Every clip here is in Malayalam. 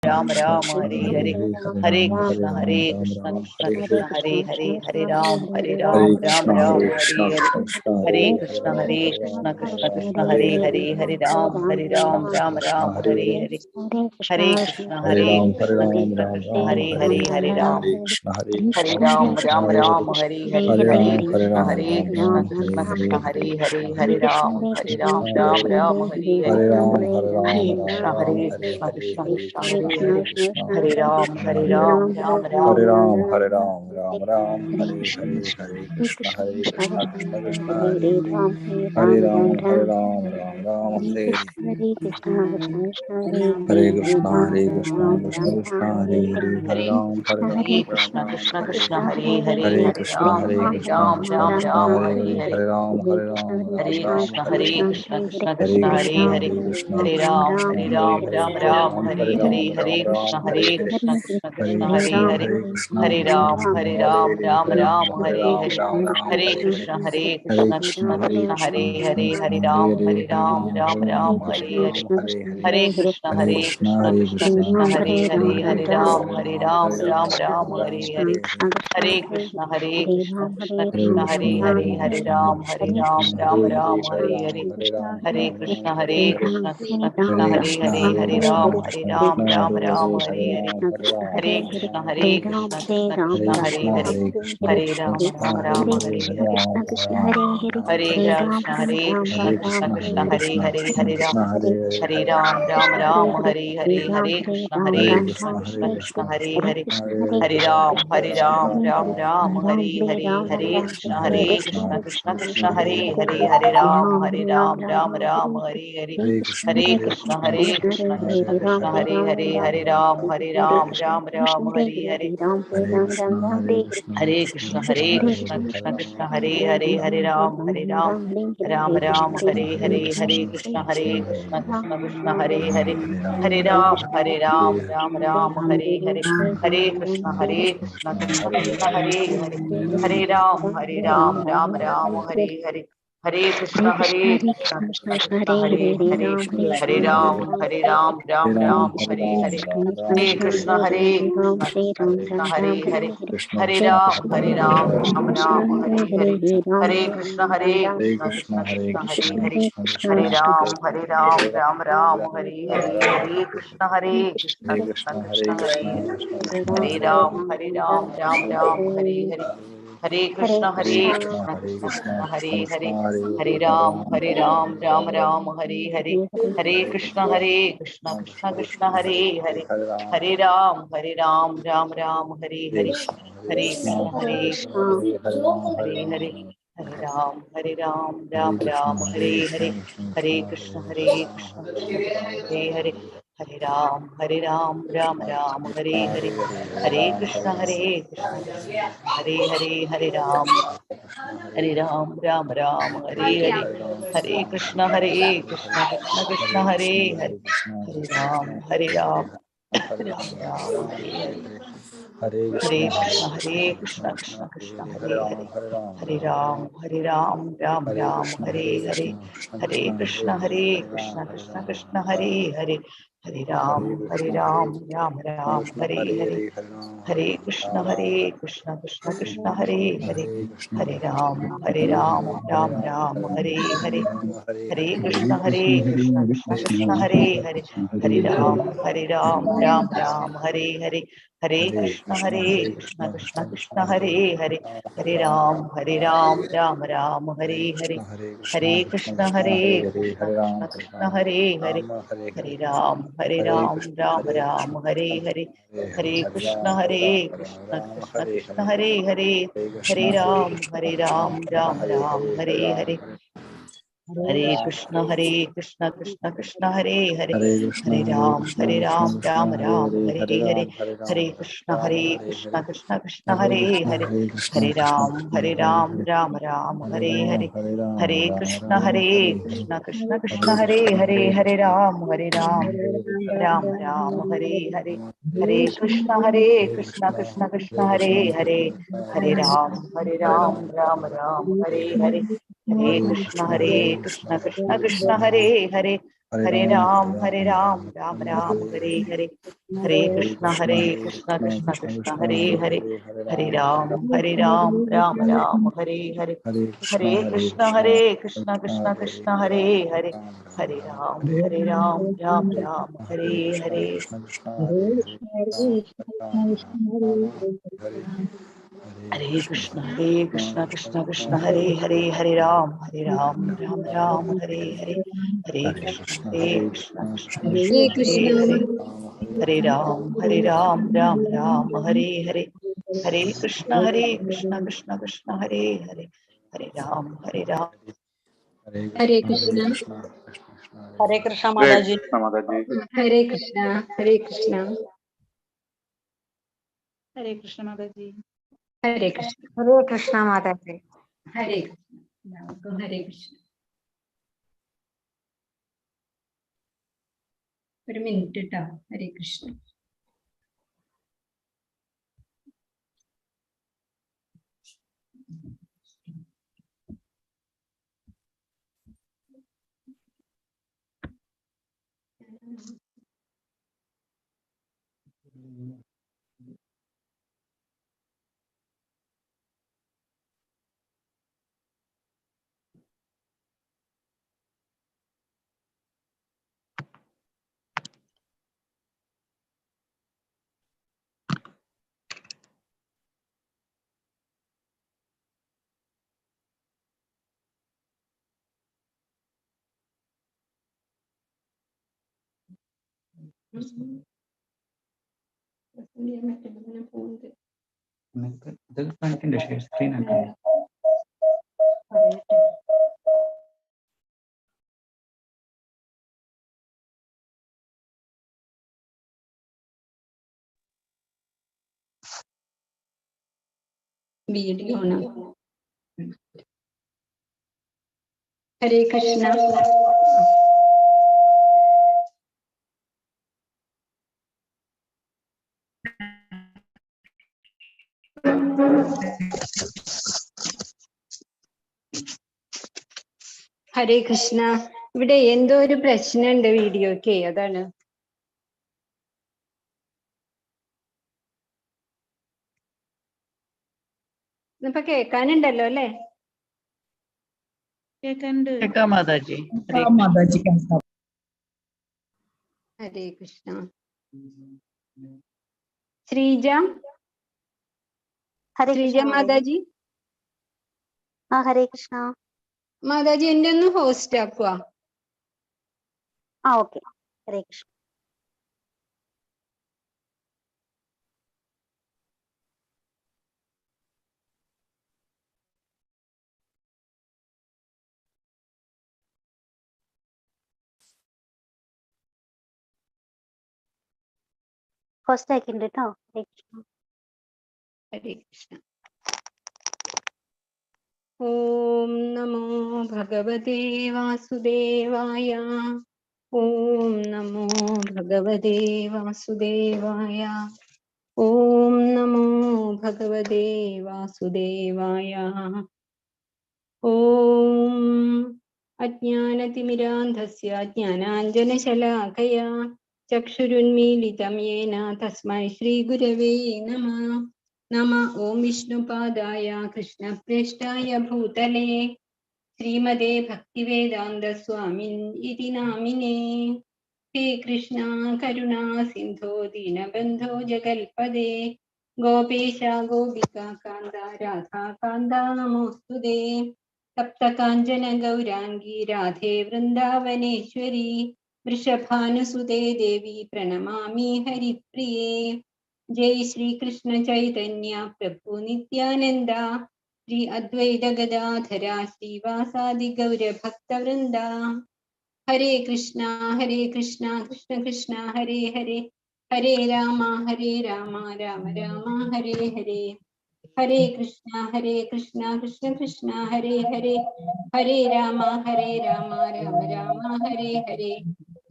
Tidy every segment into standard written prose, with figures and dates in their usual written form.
राम राम हरे हरे, हरे कृष्ण कृष्ण कृष्ण हरे हरे, हरे राम राम राम हरे हरे, हरे कृष्ण कृष्ण कृष्ण हरे हरे, हरे राम राम राम हरे हरे, हरे कृष्ण कृष्ण कृष्ण हरे हरे, हरे राम हरे राम राम हरे हरे, हरे कृष्ण कृष्ण हरे हरे, हरे राम राम राम हरे हरे, हरे कृष्ण कृष्ण कृष्ण हरे हरे, हरे राम राम राम हरे हरे राम हरे राम राम राम हरे हरे, हरे कृष्ण कृष्ण कृष्ण हरे हरे राम राम राम हरे हरे, हरे कृष्ण कृष्ण कृष्ण हरे हरे, हरे राम राम राम कृष्ण हरे कृष्ण हरे, हरे हरे, हरे हरे कृष्ण राम कृष्ण राम कृष्ण राम हरे हरे हरे, हरे, हरे राम हरे राम कृष्ण हरे हरे, हरे कृष्ण हरे कृष्ण हरे, कृष्ण हरे कृष्ण राम हरे हरे, राम हरे हरे हरे, राम हरे कृष्ण राम हरे हरे, कृष्ण हरे हरे कृष्ण हरे, हरे कृष्ण कृष्ण हरे हरे, राम हरे राम राम हरे हरे, राम हरे हरे हरे, कृष्ण हरे कृष्ण कृष्ण हरे हरे, कृष्ण हरे हरे हरे, हरे राम राम राम हरे हरे, हरे हरे, हरे कृष्ण हरे कृष्ण हरे कृष्ण हरे, हरे राम हरे राम हरे हरे, हरे हरे, हरे कृष्ण हरे कृष्ण हरे कृष्ण हरे, हरे राम हरे राम हरे हरे, हरे कृष्ण हरे, कृष्ण हरे हरे कृष्ण हरे, हरे राम राम हरे हरे, हरे राम हरे कृष्ण कृष्ण हरे हरे कृष्ण हरे, हरे राम राम हरे हरे हरे, राम हरे कृष्ण हरे कृष्ण कृष्ण हरे हरे, हरे राम, कृष्ण हरे हरे, हरे हरे राम राम हरे हरे, हरे कृष्ण हरे कृष्ण कृष्ण हरे हरे, हरे हरे, हरे राम राम हरे हरे, हरे कृष्ण हरे कृष्ण कृष्ण हरे हरे, हरे राम राम हरे हरे, हरे कृष्ण हरे कृष्ण कृष्ण हरे हरे, हरे राम राम हरे हरे, हरे कृष्ण हरे कृष्ण कृष्ण हरे हरे, हरे राम राम हरे हरे, हरे कृष्ण कृष्ण हरे हरे, हरे राम राम हरे हरे, हरे कृष्ण कृष्ण हरे हरे, हरे राम राम हरे हरे, हरे कृष्ण कृष्ण हरे हरे, हरे राम राम हरे हरे, हरे कृष्ण कृष्ण हरे हरे, हरे राम राम हरे हरे, हरे कृष्ण कृष्ण हरे हरे, हरे राम राम हरे हरे, हरे कृष्ण कृष्ण हरे हरे, हरे राम राम हरे हरे, हरे कृष्ण कृष्ण हरे हरे, हरे राम राम हरे हरे, हरे कृष्ण कृष्ण हरे हरे, हरे राम राम हरे हरे, हरे कृष्ण हरे हरे, हरे राम हरे हरे, हरे कृष्ण हरे हरे, हरे राम राम हरे हरे, हरे कृष्ण कृष्ण हरे हरे, हरे राम राम हरे हरे, हरे कृष्ण कृष्ण हरे हरे, हरे राम राम हरे हरे, हरे कृष्ण कृष्ण हरे हरे, हरे राम राम हरे हरे, हरे कृष्ण कृष्ण हरे हरे, हरे राम राम हरे हरे, हरे कृष्ण कृष्ण हरे हरे, हरे राम राम हरे हरे, हरे कृष्ण कृष्ण हरे हरे, हरे राम राम हरे हरे, हरे कृष्ण कृष्ण हरे हरे, हरे राम राम हरे हरे, हरे कृष्ण कृष्ण हरे हरे, हरे राम राम हरे हरे, हरे कृष्ण कृष्ण हरे हरे, हरे राम राम हरे हरे, हरे कृष्ण कृष्ण कृष्ण हरे हरे, हरे राम राम हरे हरे, हरे कृष्ण कृष्ण कृष्ण हरे हरे, हरे राम राम हरे हरे, हरे कृष्ण कृष्ण हरे हरे, हरे राम राम हरे हरे, हरे कृष्ण कृष्ण कृष्ण हरे हरे, हरे राम राम हरे हरे, हरे Krishna Krishna Krishna Hare Hare, Hare Ram, Ram Ram, Hare Hare. Hare Krishna, Krishna Krishna, Hare Hare. Hare Ram, Ram Ram, Hare Hare. Hare Krishna, Krishna Krishna, Hare Hare. Hare Ram, Ram Ram, Hare Hare. Hare Krishna, Krishna Krishna, Hare Hare. Hare Ram, Ram Ram, Hare Hare. Hare Krishna, Krishna Krishna, Hare Hare. Hare Ram, Ram Ram, Hare Hare. Hare Krishna, Krishna Krishna, Hare Hare. Hare Ram, Ram. Hare Krishna. Hare Krishna Mataji. Hare Krishna. Hare Krishna. Hare Krishna Mataji. Hare Krishna. Hare Krishna Mataji. Hare Krishna. Hare Krishna. ഒരു മിനിറ്റ് കേട്ടോ. ഹരേ കൃഷ്ണ. വീഡിയോ ആണ്. ഹരേ കൃഷ്ണ. ഹരേ കൃഷ്ണ. ഇവിടെ എന്തോ ഒരു പ്രശ്നമുണ്ട് വീഡിയോക്ക്, അതാണ്. ഇപ്പൊ കേൾക്കാനുണ്ടല്ലോ അല്ലേ? കേൾക്കാം മാതാജി. ഹരേ കൃഷ്ണ. ശ്രീജ, ശ്രീജ മാതാജി. ഹരേ കൃഷ്ണ മാതാജി എന്നെ ഒന്ന് ഹോസ്റ്റ് ആക്കുക. ഓക്കെ. ഹരേ കൃഷ്ണ. ഹോസ്റ്റ് ആക്കിണ്ട് കേട്ടോ. ഹരേ കൃഷ്ണ. ഹരേ കൃഷ്ണ. ഓം നമോ ഭഗവതേ വാസുദേവായ. ഓം നമോ ഭഗവതേ വാസുദേവായ. ഓം നമോ ഭഗവതേ വാസുദേവായ. ഓം അജ്ഞാനതിമിരാന്ധസ്യ ജ്ഞാനാഞ്ജനശലാകയാ ചക്ഷുരുന്മീലിതം യേന തസ്മൈ ശ്രീഗുരവേ നമഃ. നമഃ ഓം വിഷ്ണുപാദായ കൃഷ്ണപ്രേഷ്ഠായ ഭൂതലേ ശ്രീമതേ ഭക്തിവേദാന്ത സ്വാമിൻ ഇതി നാമിനേ. ഹേ കൃഷ്ണ കരുണാ സിന്ധോ ദീനബന്ധോ ജഗൽപദേ ഗോപേശ ഗോപിക കാന്ത രാധാ കാന്ത നമോസ്തുതേ. സപ്തകാഞ്ചന ഗൗരാംഗി രാധേ വൃന്ദാവനേശ്വരി വൃഷഭാനുസുതേ ദേവി പ്രണമാമി ഹരിപ്രിയേ. ജയ് ശ്രീ കൃഷ്ണ ചൈതന്യ പ്രഭു നിത്യാനന്ദ ശ്രീ അദ്വൈത ഗദാധര ശ്രീവാസാദി ഗൗരഭക്തവൃന്ദ. ഹരേ കൃഷ്ണ കൃഷ്ണ കൃഷ്ണ ഹരേ ഹരേ. ഹരേ രാമ രാമ രാമ ഹരേ ഹരേ. ഹരേ കൃഷ്ണ കൃഷ്ണ കൃഷ്ണ ഹരേ ഹരേ. ഹരേ രാമ രാമ രാമ ഹരേ ഹരേ.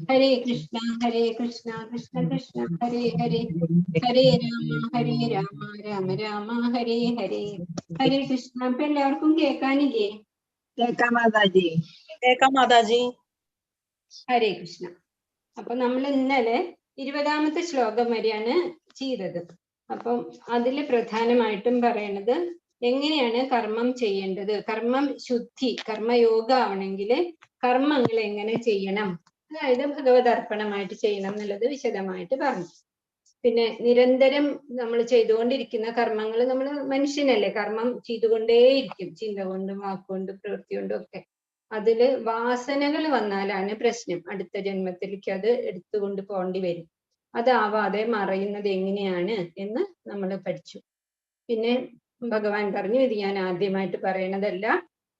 ഹരേ കൃഷ്ണ കൃഷ്ണ കൃഷ്ണ ഹരേ ഹരേ. ഹരേ രാമ രാമ രാമ ഹരേ ഹരേ. ഹരേ കൃഷ്ണ. അപ്പൊ എല്ലാവർക്കും കേൾക്കാനില്ലേ? കേൾക്കാം മാതാജി. കേൾക്കാം മാതാജി. ഹരേ കൃഷ്ണ. അപ്പൊ നമ്മൾ ഇന്നലെ 20ാമത്തെ ശ്ലോകം വരെയാണ് ചെയ്തത്. അപ്പം അതിൽ പ്രധാനമായിട്ടും പറയണത് എങ്ങനെയാണ് കർമ്മം ചെയ്യേണ്ടത്, കർമ്മം ശുദ്ധി, കർമ്മയോഗ ആവണമെങ്കിൽ കർമ്മങ്ങൾ എങ്ങനെ ചെയ്യണം, അതായത് ഭഗവതർപ്പണമായിട്ട് ചെയ്യണം എന്നുള്ളത് വിശദമായിട്ട് പറഞ്ഞു. പിന്നെ നിരന്തരം നമ്മൾ ചെയ്തുകൊണ്ടിരിക്കുന്ന കർമ്മങ്ങൾ, നമ്മൾ മനുഷ്യനല്ലേ, കർമ്മം ചെയ്തുകൊണ്ടേയിരിക്കും, ചിന്ത കൊണ്ടും വാക്കുകൊണ്ടും പ്രവൃത്തി കൊണ്ടും ഒക്കെ. അതില് വാസനകൾ വന്നാലാണ് പ്രശ്നം. അടുത്ത ജന്മത്തിലേക്ക് അത് എടുത്തുകൊണ്ട് പോകേണ്ടി വരും. അതാവാതെ മറയുന്നത് എങ്ങനെയാണ് എന്ന് നമ്മൾ പഠിച്ചു. പിന്നെ ഭഗവാൻ പറഞ്ഞു, ഇത് ഞാൻ ആദ്യമായിട്ട് പറയണതല്ല,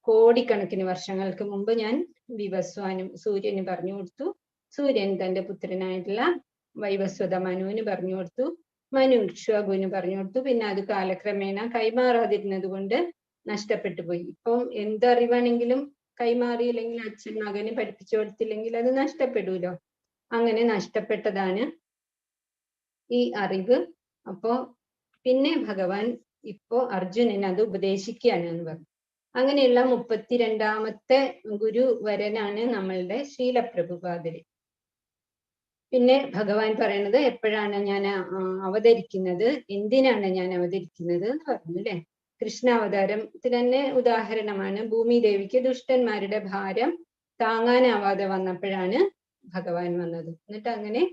കോടിക്കണക്കിന് വർഷങ്ങൾക്ക് മുമ്പ് ഞാൻ വിവസ്വാനും സൂര്യന് പറഞ്ഞു കൊടുത്തു. സൂര്യൻ തന്റെ പുത്രനായിട്ടുള്ള വൈവസ്വത മനുവിന് പറഞ്ഞു കൊടുത്തു, മനു ഇക്ഷ്വാകുവിന് പറഞ്ഞു കൊടുത്തു. പിന്നെ അത് കാലക്രമേണ കൈമാറാതിരുന്നത് കൊണ്ട് നഷ്ടപ്പെട്ടു പോയി. ഇപ്പം എന്തറിവാണെങ്കിലും കൈമാറിയില്ലെങ്കിൽ, അച്ഛൻ മകന് പഠിപ്പിച്ചു കൊടുത്തില്ലെങ്കിൽ അത് നഷ്ടപ്പെടൂലോ. അങ്ങനെ നഷ്ടപ്പെട്ടതാണ് ഈ അറിവ്. അപ്പോ പിന്നെ ഭഗവാൻ ഇപ്പോ അർജുനന് അത് ഉപദേശിക്കുകയാണ് എന്ന് പറഞ്ഞു. അങ്ങനെയുള്ള 32ാമത്തെ ഗുരുവരനാണ് നമ്മളുടെ ശീലപ്രഭുപാദര്. പിന്നെ ഭഗവാൻ പറയണത് എപ്പോഴാണ് ഞാൻ അവതരിക്കുന്നത്, എന്തിനാണ് ഞാൻ അവതരിക്കുന്നത് എന്ന് പറഞ്ഞു അല്ലെ. കൃഷ്ണാവതാരത്തിൽ തന്നെ ഉദാഹരണമാണ്. ഭൂമി ദേവിക്ക് ദുഷ്ടന്മാരുടെ ഭാരം താങ്ങാനാവാതെ വന്നപ്പോഴാണ് ഭഗവാൻ വന്നത്. എന്നിട്ട് അങ്ങനെ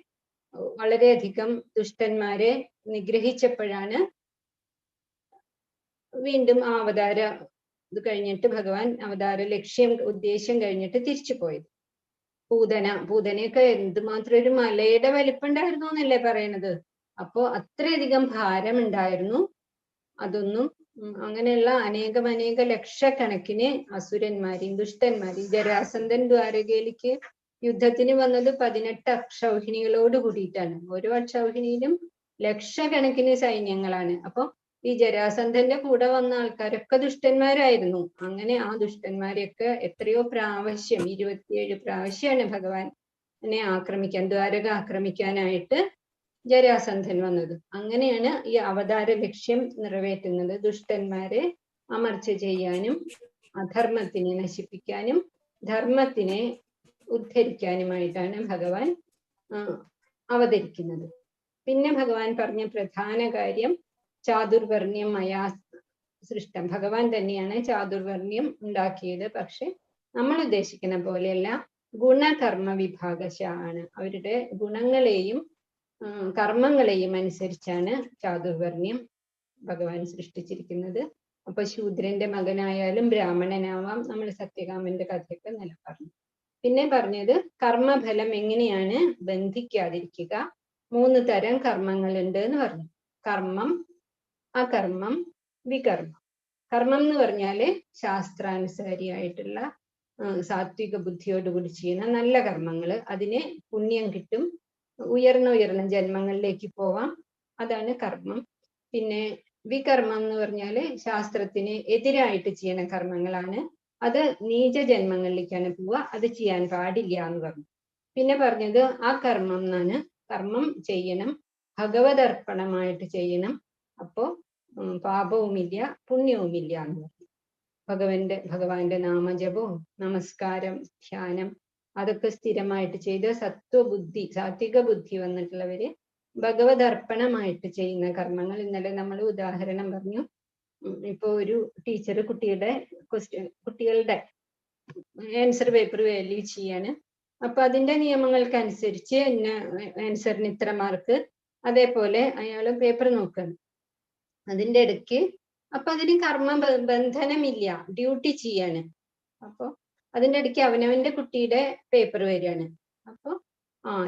വളരെയധികം ദുഷ്ടന്മാരെ നിഗ്രഹിച്ചപ്പോഴാണ് വീണ്ടും ആ അവതാര ഇത് കഴിഞ്ഞിട്ട് ഭഗവാൻ അവതാര ഉദ്ദേശം കഴിഞ്ഞിട്ട് തിരിച്ചു പോയത്. പൂതനയൊക്കെ എന്തുമാത്രം ഒരു മലയുടെ വലിപ്പുണ്ടായിരുന്നു എന്നല്ലേ പറയണത്. അപ്പോ അത്രയധികം ഭാരം ഉണ്ടായിരുന്നു. അതൊന്നും അങ്ങനെയുള്ള അനേക ലക്ഷക്കണക്കിന് അസുരന്മാരെയും ദുഷ്ടന്മാരെയും, ജരാസന്ധൻ ദ്വാരകയിലേക്ക് യുദ്ധത്തിന് വന്നത് 18 അക്ഷൗഹിണികളോട് കൂടിയിട്ടാണ്. ഓരോ അക്ഷൗഹിണിയിലും ലക്ഷക്കണക്കിന് സൈന്യങ്ങളാണ്. അപ്പൊ ഈ ജരാസന്ധന്റെ കൂടെ വന്ന ആൾക്കാരൊക്കെ ദുഷ്ടന്മാരായിരുന്നു. അങ്ങനെ ആ ദുഷ്ടന്മാരെയൊക്കെ എത്രയോ പ്രാവശ്യം, 27 പ്രാവശ്യമാണ് ഭഗവാനെ ദ്വാരക ആക്രമിക്കാനായിട്ട് ജരാസന്ധൻ വന്നത്. അങ്ങനെയാണ് ഈ അവതാര ലക്ഷ്യം നിറവേറ്റുന്നത്. ദുഷ്ടന്മാരെ അമർച്ച ചെയ്യാനും അധർമ്മത്തിനെ നശിപ്പിക്കാനും ധർമ്മത്തിനെ ഉദ്ധരിക്കാനുമായിട്ടാണ് ഭഗവാൻ അവതരിക്കുന്നത്. പിന്നെ ഭഗവാൻ പറഞ്ഞ പ്രധാന കാര്യം, ചാതുർവർണ്ണ്യം മയാ സൃഷ്ടം. ഭഗവാൻ തന്നെയാണ് ചാതുർവർണ്ണ്യം ഉണ്ടാക്കിയത്. പക്ഷെ നമ്മൾ ഉദ്ദേശിക്കുന്ന പോലെയല്ല, ഗുണകർമ്മ വിഭാഗശാണ്. അവരുടെ ഗുണങ്ങളെയും കർമ്മങ്ങളെയും അനുസരിച്ചാണ് ചാതുർവർണ്ണ്യം ഭഗവാൻ സൃഷ്ടിച്ചിരിക്കുന്നത്. അപ്പൊ ശൂദ്രന്റെ മകനായാലും ബ്രാഹ്മണനാവാം. നമ്മൾ സത്യകാമന്റെ കഥയൊക്കെ നല്ല പറഞ്ഞു. പിന്നെ പറഞ്ഞത് കർമ്മഫലം എങ്ങനെയാണ് ബന്ധിക്കാതിരിക്കുക. 3 തരം കർമ്മങ്ങളുണ്ട് എന്ന് പറഞ്ഞു. കർമ്മം, അകർമ്മം, വികർമ്മം. കർമ്മം എന്ന് പറഞ്ഞാല് ശാസ്ത്രാനുസാരിയായിട്ടുള്ള സാത്വിക ബുദ്ധിയോടുകൂടി ചെയ്യുന്ന നല്ല കർമ്മങ്ങള്, അതിന് പുണ്യം കിട്ടും, ഉയർന്ന ജന്മങ്ങളിലേക്ക് പോവാം. അതാണ് കർമ്മം. പിന്നെ വികർമ്മം എന്ന് പറഞ്ഞാല് ശാസ്ത്രത്തിന് എതിരായിട്ട് ചെയ്യുന്ന കർമ്മങ്ങളാണ്. അത് നീച ജന്മങ്ങളിലേക്കാണ് പോവുക, അത് ചെയ്യാൻ പാടില്ല എന്ന് പറഞ്ഞു. പിന്നെ പറഞ്ഞത് ആ കർമ്മം എന്നാണ്, കർമ്മം ചെയ്യണം, ഭഗവതർപ്പണമായിട്ട് ചെയ്യണം. അപ്പോ പാപവുമില്ല പുണ്യവുമില്ല എന്ന് പറഞ്ഞു. ഭഗവാന്റെ നാമജപവും നമസ്കാരം, ധ്യാനം അതൊക്കെ സ്ഥിരമായിട്ട് ചെയ്ത് സാത്വിക ബുദ്ധി വന്നിട്ടുള്ളവര് ഭഗവതർപ്പണമായിട്ട് ചെയ്യുന്ന കർമ്മങ്ങൾ. ഇന്നലെ നമ്മൾ ഉദാഹരണം പറഞ്ഞു. ഇപ്പൊ ഒരു ടീച്ചർ കുട്ടികളുടെ ആൻസർ പേപ്പർ വാല്യൂ ചെയ്യാണ്. അപ്പൊ അതിന്റെ നിയമങ്ങൾക്കനുസരിച്ച് ആൻസറിന് ഇത്ര മാർക്ക്, അതേപോലെ അയാൾ പേപ്പർ നോക്കണം. അതിന്റെ ഇടയ്ക്ക് അപ്പൊ അതിന് കർമ്മ ബന്ധനമില്ല, ഡ്യൂട്ടി ചെയ്യാണ്. അപ്പൊ അതിന്റെ ഇടയ്ക്ക് അവനവന്റെ കുട്ടിയുടെ പേപ്പർ വരികയാണ്. അപ്പൊ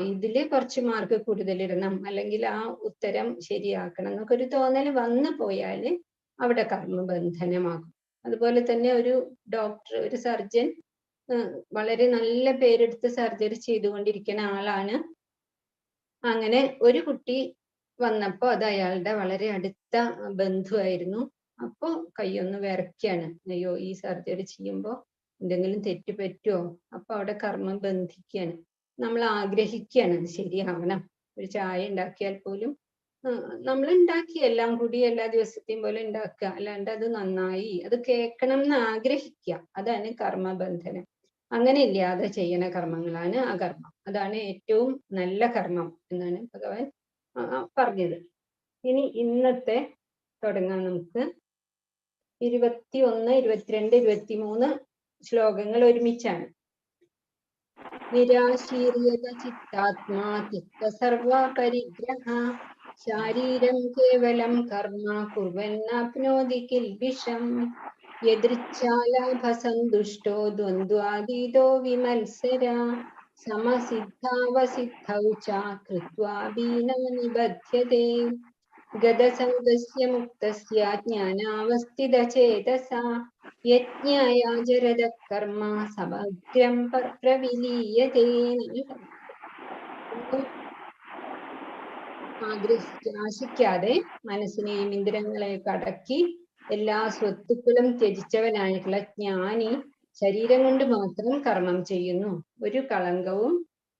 ഇതില് കുറച്ച് മാർക്ക് കൂടുതൽ ഇടണം, അല്ലെങ്കിൽ ആ ഉത്തരം ശരിയാക്കണം എന്നൊക്കെ ഒരു തോന്നൽ വന്നു പോയാല് അവിടെ കർമ്മബന്ധനമാകും. അതുപോലെ തന്നെ ഒരു ഡോക്ടർ, ഒരു സർജൻ വളരെ നല്ല പേരെടുത്ത് സർജറി ചെയ്തുകൊണ്ടിരിക്കുന്ന ആളാണ്. അങ്ങനെ ഒരു കുട്ടി വന്നപ്പോ അത് അയാളുടെ വളരെ അടുത്ത ബന്ധുവായിരുന്നു. അപ്പൊ കൈയൊന്ന് വിറയ്ക്കാണ്, അയ്യോ ഈ സർജറി ചെയ്യുമ്പോ എന്തെങ്കിലും തെറ്റ് പറ്റുമോ. അപ്പൊ അവിടെ കർമ്മം ബന്ധിക്കുകയാണ്. നമ്മൾ ആഗ്രഹിക്കുകയാണ് അത് ശരിയാവണം. ഒരു ചായ ഉണ്ടാക്കിയാൽ പോലും നമ്മൾ ഉണ്ടാക്കി എല്ലാം കൂടി എല്ലാ ദിവസത്തെയും പോലെ ഉണ്ടാക്കുക, അല്ലാണ്ട് അത് നന്നായി അത് കേൾക്കണം എന്ന് ആഗ്രഹിക്കുക. അതാണ് കർമ്മബന്ധനം. അങ്ങനെ ഇല്ലാതെ ചെയ്യുന്ന കർമ്മങ്ങളാണ് അകർമ്മം. അതാണ് ഏറ്റവും നല്ല കർമ്മം എന്നാണ് ഭഗവാൻ പറഞ്ഞത്. ഇനി ഇന്നത്തെ തുടങ്ങാം നമുക്ക്. 21, 22, 23 ശ്ലോകങ്ങൾ ഒരുമിച്ചാണ്. നിരാശീര്യത ചിത്താത്മാ തിക്ത സർവ പരിഗ്രഹ ശാരീരം കേവലം കർമ്മ കുർവന്നാപ്നോതി കിൽബിഷം യദൃച്ഛാലാഭസന്തുഷ്ടോ ദ്വന്ദ്വാതീതോ വിമത്സര സമസിദ്ധാവസിദ്ധൗ ച കൃത്വാ ബീന നിബധ്യതേ ഗതസംഗസ്യ മുക്തസ്യ ജ്ഞാനാവസ്ഥിതചേതസാ യജ്ഞായാചരത കർമ്മ സമഗ്രം പ്രവിലീയതേ. ആശിക്കാതെ മനസ്സിനെയും ഇന്ദ്രിയങ്ങളെയൊക്കെ അടക്കി എല്ലാ സ്വത്തുക്കളും ത്യജിച്ചവനായിട്ടുള്ള ജ്ഞാനി ശരീരം കൊണ്ട് മാത്രം കർമ്മം ചെയ്യുന്നു. ഒരു കളങ്കവും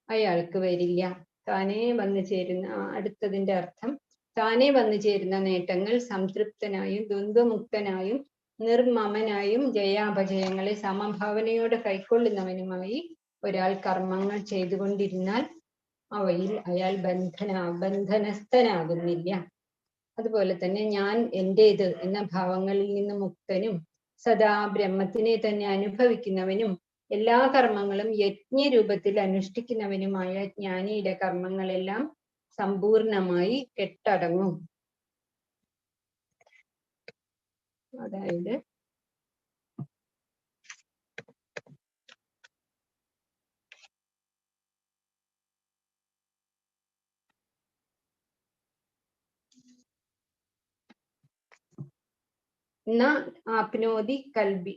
അയാൾക്ക് വരില്ല. താനേ വന്നു ചേരുന്ന, അടുത്തതിന്റെ അർത്ഥം താനേ വന്നു ചേരുന്ന നേട്ടങ്ങൾ സംതൃപ്തനായും ദ്വന്ദ്വമുക്തനായും നിർമ്മമനായും ജയാപജയങ്ങളെ സമഭാവനയോടെ കൈക്കൊള്ളുന്നവനുമായി ഒരാൾ കർമ്മങ്ങൾ ചെയ്തുകൊണ്ടിരുന്നാൽ അവയിൽ അയാൾ ബന്ധനസ്ഥനാകുന്നില്ല. അതുപോലെ തന്നെ ഞാൻ എന്റേത് എന്ന ഭാവങ്ങളിൽ നിന്ന് മുക്തനും സദാ ബ്രഹ്മത്തിനെ തന്നെ അനുഭവിക്കുന്നവനും എല്ലാ കർമ്മങ്ങളും യജ്ഞരൂപത്തിൽ അനുഷ്ഠിക്കുന്നവനുമായ ജ്ഞാനിയുടെ കർമ്മങ്ങളെല്ലാം സമ്പൂർണമായി കെട്ടടങ്ങും. അതായത് ആപ്നോതി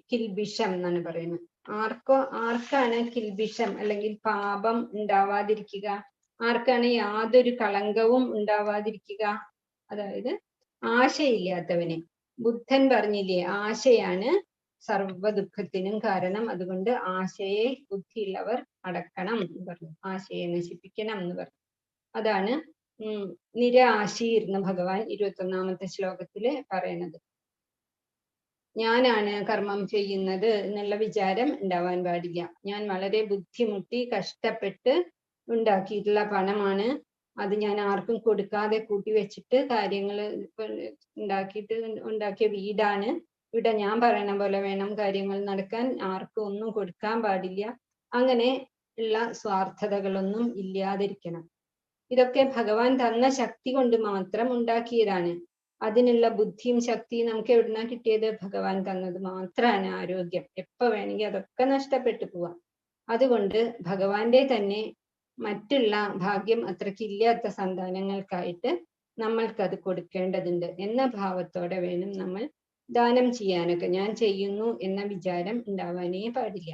കിൽബിഷം എന്നാണ് പറയുന്നത്. ആർക്കാണ് കിൽബിഷം അല്ലെങ്കിൽ പാപം ഉണ്ടാവാതിരിക്കുക? ആർക്കാണ് യാതൊരു കളങ്കവും ഉണ്ടാവാതിരിക്കുക? അതായത് ആശയില്ലാത്തവന്. ബുദ്ധൻ പറഞ്ഞില്ലേ, ആശയാണ് സർവ ദുഃഖത്തിനും കാരണം. അതുകൊണ്ട് ആശയെ ബുദ്ധിയുള്ളവർ അടക്കണം എന്ന് പറഞ്ഞു, ആശയെ നശിപ്പിക്കണം എന്ന് പറഞ്ഞു. അതാണ് നിരാശീർ എന്ന് ഭഗവാൻ 21ാമത്തെ ശ്ലോകത്തില് പറയണത്. ഞാനാണ് കർമ്മം ചെയ്യുന്നത് എന്നുള്ള വിചാരം ഉണ്ടാവാൻ പാടില്ല. ഞാൻ വളരെ ബുദ്ധിമുട്ടി കഷ്ടപ്പെട്ട് ഉണ്ടാക്കിയിട്ടുള്ള പണമാണ്, അത് ഞാൻ ആർക്കും കൊടുക്കാതെ കൂട്ടി വെച്ചിട്ട് കാര്യങ്ങൾ ഉണ്ടാക്കിയ വീടാണ്. ഇവിടെ ഞാൻ പറയണ പോലെ വേണം കാര്യങ്ങൾ നടക്കാൻ, ആർക്കും ഒന്നും കൊടുക്കാൻ പാടില്ല. അങ്ങനെ ഉള്ള സ്വാർത്ഥതകളൊന്നും ഇല്ലാതിരിക്കണം. ഇതൊക്കെ ഭഗവാൻ തന്ന ശക്തി കൊണ്ട് മാത്രം ഉണ്ടാക്കിയതാണ്. അതിനുള്ള ബുദ്ധിയും ശക്തിയും നമുക്ക് എവിടുന്നാ കിട്ടിയത്? ഭഗവാൻ തന്നത് മാത്രമാണ് ആരോഗ്യം. എപ്പോ വേണമെങ്കിൽ അതൊക്കെ നഷ്ടപ്പെട്ടു പോവാം. അതുകൊണ്ട് ഭഗവാന്റെ തന്നെ മറ്റുള്ള ഭാഗ്യം അത്രയ്ക്കില്ലാത്ത സന്താനങ്ങൾക്കായിട്ട് നമ്മൾക്കത് കൊടുക്കേണ്ടതുണ്ട് എന്ന ഭാവത്തോടെ വേണം നമ്മൾ ദാനം ചെയ്യാനൊക്കെ. ഞാൻ ചെയ്യുന്നു എന്ന വിചാരം ഉണ്ടാവാനേ പാടില്ല.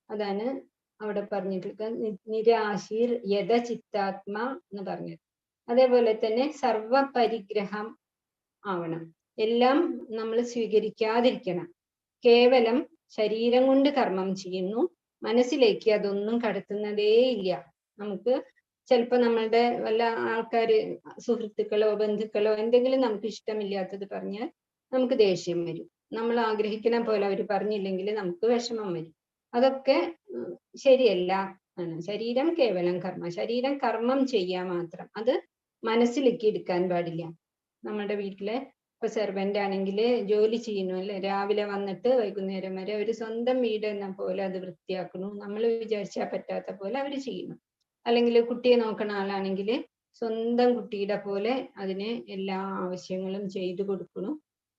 അതാണ് അവിടെ പറഞ്ഞിട്ടുള്ള നിരാശീർ യഥ ചിത്താത്മാ എന്ന് പറഞ്ഞത്. അതേപോലെ തന്നെ സർവ പരിഗ്രഹം ആവണം. എല്ലാം നമ്മൾ സ്വീകരിക്കാതിരിക്കണം. കേവലം ശരീരം കൊണ്ട് കർമ്മം ചെയ്യുന്നു, മനസ്സിലേക്ക് അതൊന്നും കടത്തുന്നതേ ഇല്ല. നമുക്ക് ചിലപ്പോൾ നമ്മളുടെ വല്ല ആൾക്കാര്, സുഹൃത്തുക്കളോ ബന്ധുക്കളോ എന്തെങ്കിലും നമുക്ക് ഇഷ്ടമില്ലാത്തത് പറഞ്ഞാൽ നമുക്ക് ദേഷ്യം വരും. നമ്മൾ ആഗ്രഹിക്കുന്ന പോലെ അവർ പറഞ്ഞില്ലെങ്കിൽ നമുക്ക് വിഷമം വരും. അതൊക്കെ ശരിയല്ല. ശരീരം കേവലം കർമ്മ, ശരീരം കർമ്മം ചെയ്യാൻ മാത്രം, അത് മനസ്സിലേക്ക് എടുക്കാൻ പാടില്ല. നമ്മുടെ വീട്ടിലെ ഇപ്പൊ സെർവന്റ് ആണെങ്കിൽ ജോലി ചെയ്യുന്നു അല്ലെ, രാവിലെ വന്നിട്ട് വൈകുന്നേരം വരെ ഒരു സ്വന്തം വീട് എന്ന പോലെ അത് വൃത്തിയാക്കുന്നു. നമ്മൾ വിചാരിച്ചാൽ പറ്റാത്ത പോലെ അവർ ചെയ്യുന്നു. അല്ലെങ്കിൽ കുട്ടിയെ നോക്കുന്ന ആളാണെങ്കിൽ സ്വന്തം കുട്ടിയുടെ പോലെ അതിന് എല്ലാ ആവശ്യങ്ങളും ചെയ്തു കൊടുക്കുന്നു.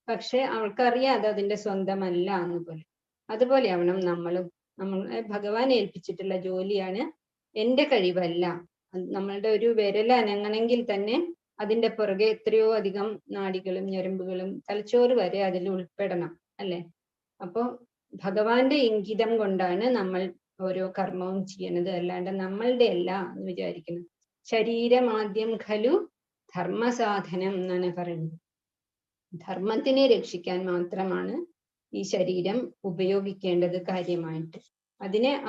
പക്ഷെ അവൾക്കറിയാം അത് അതിന്റെ സ്വന്തമല്ല എന്ന് പോലെ. അതുപോലെ ആവണം നമ്മളും. നമ്മളെ ഭഗവാൻ ഏൽപ്പിച്ചിട്ടുള്ള ജോലിയാണ്, എന്റെ കഴിവല്ല. നമ്മളുടെ ഒരു വിരൽ അനങ്ങണമെങ്കിൽ തന്നെ അതിന്റെ പുറകെ എത്രയോ അധികം നാഡികളും ഞരമ്പുകളും തലച്ചോറ് വരെ അതിൽ ഉൾപ്പെടണം അല്ലെ. അപ്പോ ഭഗവാന്റെ ഇംഗിതം കൊണ്ടാണ് നമ്മൾ ഓരോ കർമ്മവും ചെയ്യണത്, അല്ലാണ്ട് നമ്മളുടെ അല്ല എന്ന് വിചാരിക്കണം. ശരീരമാദ്യം ഖലു ധർമ്മസാധനം എന്നാണ് പറയുന്നത്. ധർമ്മത്തിനെ രക്ഷിക്കാൻ മാത്രമാണ് ഈ ശരീരം ഉപയോഗിക്കേണ്ടത് കാര്യമായിട്ട്.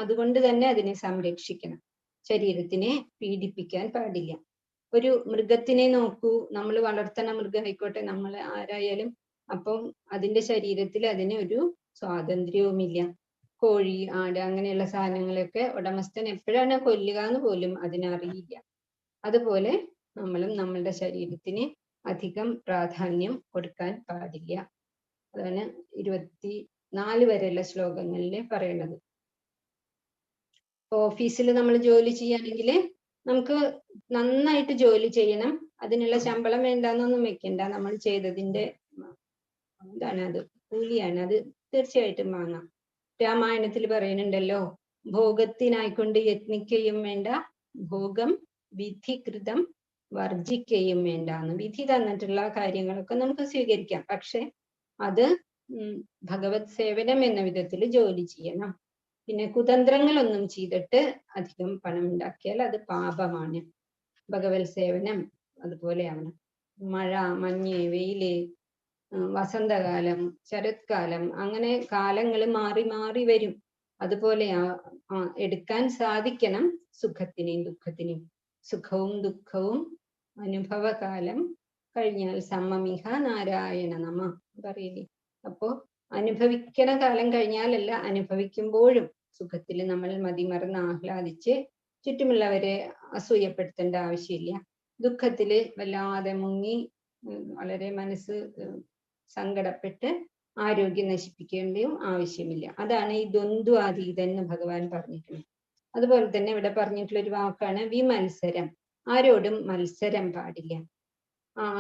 അതുകൊണ്ട് തന്നെ അതിനെ സംരക്ഷിക്കണം. ശരീരത്തിനെ പീഡിപ്പിക്കാൻ പാടില്ല. ഒരു മൃഗത്തിനെ നോക്കൂ, നമ്മൾ വളർത്തുന്ന മൃഗം ആയിക്കോട്ടെ, നമ്മൾ ആരായാലും, അപ്പം അതിന്റെ ശരീരത്തിൽ അതിന് ഒരു സ്വാതന്ത്ര്യവുമില്ല. കോഴി, ആട് അങ്ങനെയുള്ള സാധനങ്ങളൊക്കെ ഉടമസ്ഥൻ എപ്പോഴാണ് കൊല്ലുക എന്ന് പോലും അതിനറിയില്ല. അതുപോലെ നമ്മളും നമ്മളുടെ ശരീരത്തിന് അധികം പ്രാധാന്യം കൊടുക്കാൻ പാടില്ല. അതാണ് 24 വരെയുള്ള ശ്ലോകങ്ങളിൽ പറയുന്നത്. ഓഫീസിൽ നമ്മൾ ജോലി ചെയ്യുകയാണെങ്കിൽ നമുക്ക് നന്നായിട്ട് ജോലി ചെയ്യണം, അതിനുള്ള ശമ്പളം വേണ്ടാന്നൊന്നും വെക്കണ്ട, നമ്മൾ ചെയ്തതിന്റെ എന്താണ് അത് കൂലിയാണ്, അത് തീർച്ചയായിട്ടും വാങ്ങാം. രാമായണത്തിൽ പറയുന്നുണ്ടല്ലോ, ഭോഗത്തിനായിക്കൊണ്ട് യത്നിക്കുകയും വേണ്ട, ഭോഗം വിധികൃതം വർജിക്കുകയും വേണ്ട എന്ന്. വിധി തന്നിട്ടുള്ള കാര്യങ്ങളൊക്കെ നമുക്ക് സ്വീകരിക്കാം, പക്ഷെ അത് ഭഗവത് സേവനം എന്ന വിധത്തിൽ ജോലി ചെയ്യണം. പിന്നെ കുതന്ത്രങ്ങളൊന്നും ചെയ്തിട്ട് അധികം പണം ഉണ്ടാക്കിയാൽ അത് പാപമാണ്. ഭഗവത് സേവനം അതുപോലെയാണ്. മഴ, മഞ്ഞ്, വെയില്, വസന്തകാലം, ശരത്കാലം, അങ്ങനെ കാലങ്ങൾ മാറി മാറി വരും. അതുപോലെ എടുക്കാൻ സാധിക്കണം സുഖത്തിനെയും ദുഃഖത്തിനെയും. സുഖവും ദുഃഖവും അനുഭവകാലം കഴിഞ്ഞാൽ സമ്മമിഹ നാരായണ നമ പറയില്ലേ. അപ്പോ അനുഭവിക്കണ കാലം കഴിഞ്ഞാലല്ല, അനുഭവിക്കുമ്പോഴും സുഖത്തിൽ നമ്മൾ മതിമറന്ന് ആഹ്ലാദിച്ച് ചുറ്റുമുള്ളവരെ അസൂയപ്പെടുത്തേണ്ട ആവശ്യമില്ല. ദുഃഖത്തില് വല്ലാതെ മുങ്ങി വളരെ മനസ്സ് സങ്കടപ്പെട്ട് ആരോഗ്യം നശിപ്പിക്കേണ്ടയും ആവശ്യമില്ല. അതാണ് ഈ ദ്വന്ദ്വാതീതൻ എന്ന് ഭഗവാൻ പറഞ്ഞിട്ടുള്ളത്. അതുപോലെ തന്നെ ഇവിടെ പറഞ്ഞിട്ടുള്ള ഒരു വാക്കാണ് വിമത്സരം. ആരോടും മത്സരം പാടില്ല.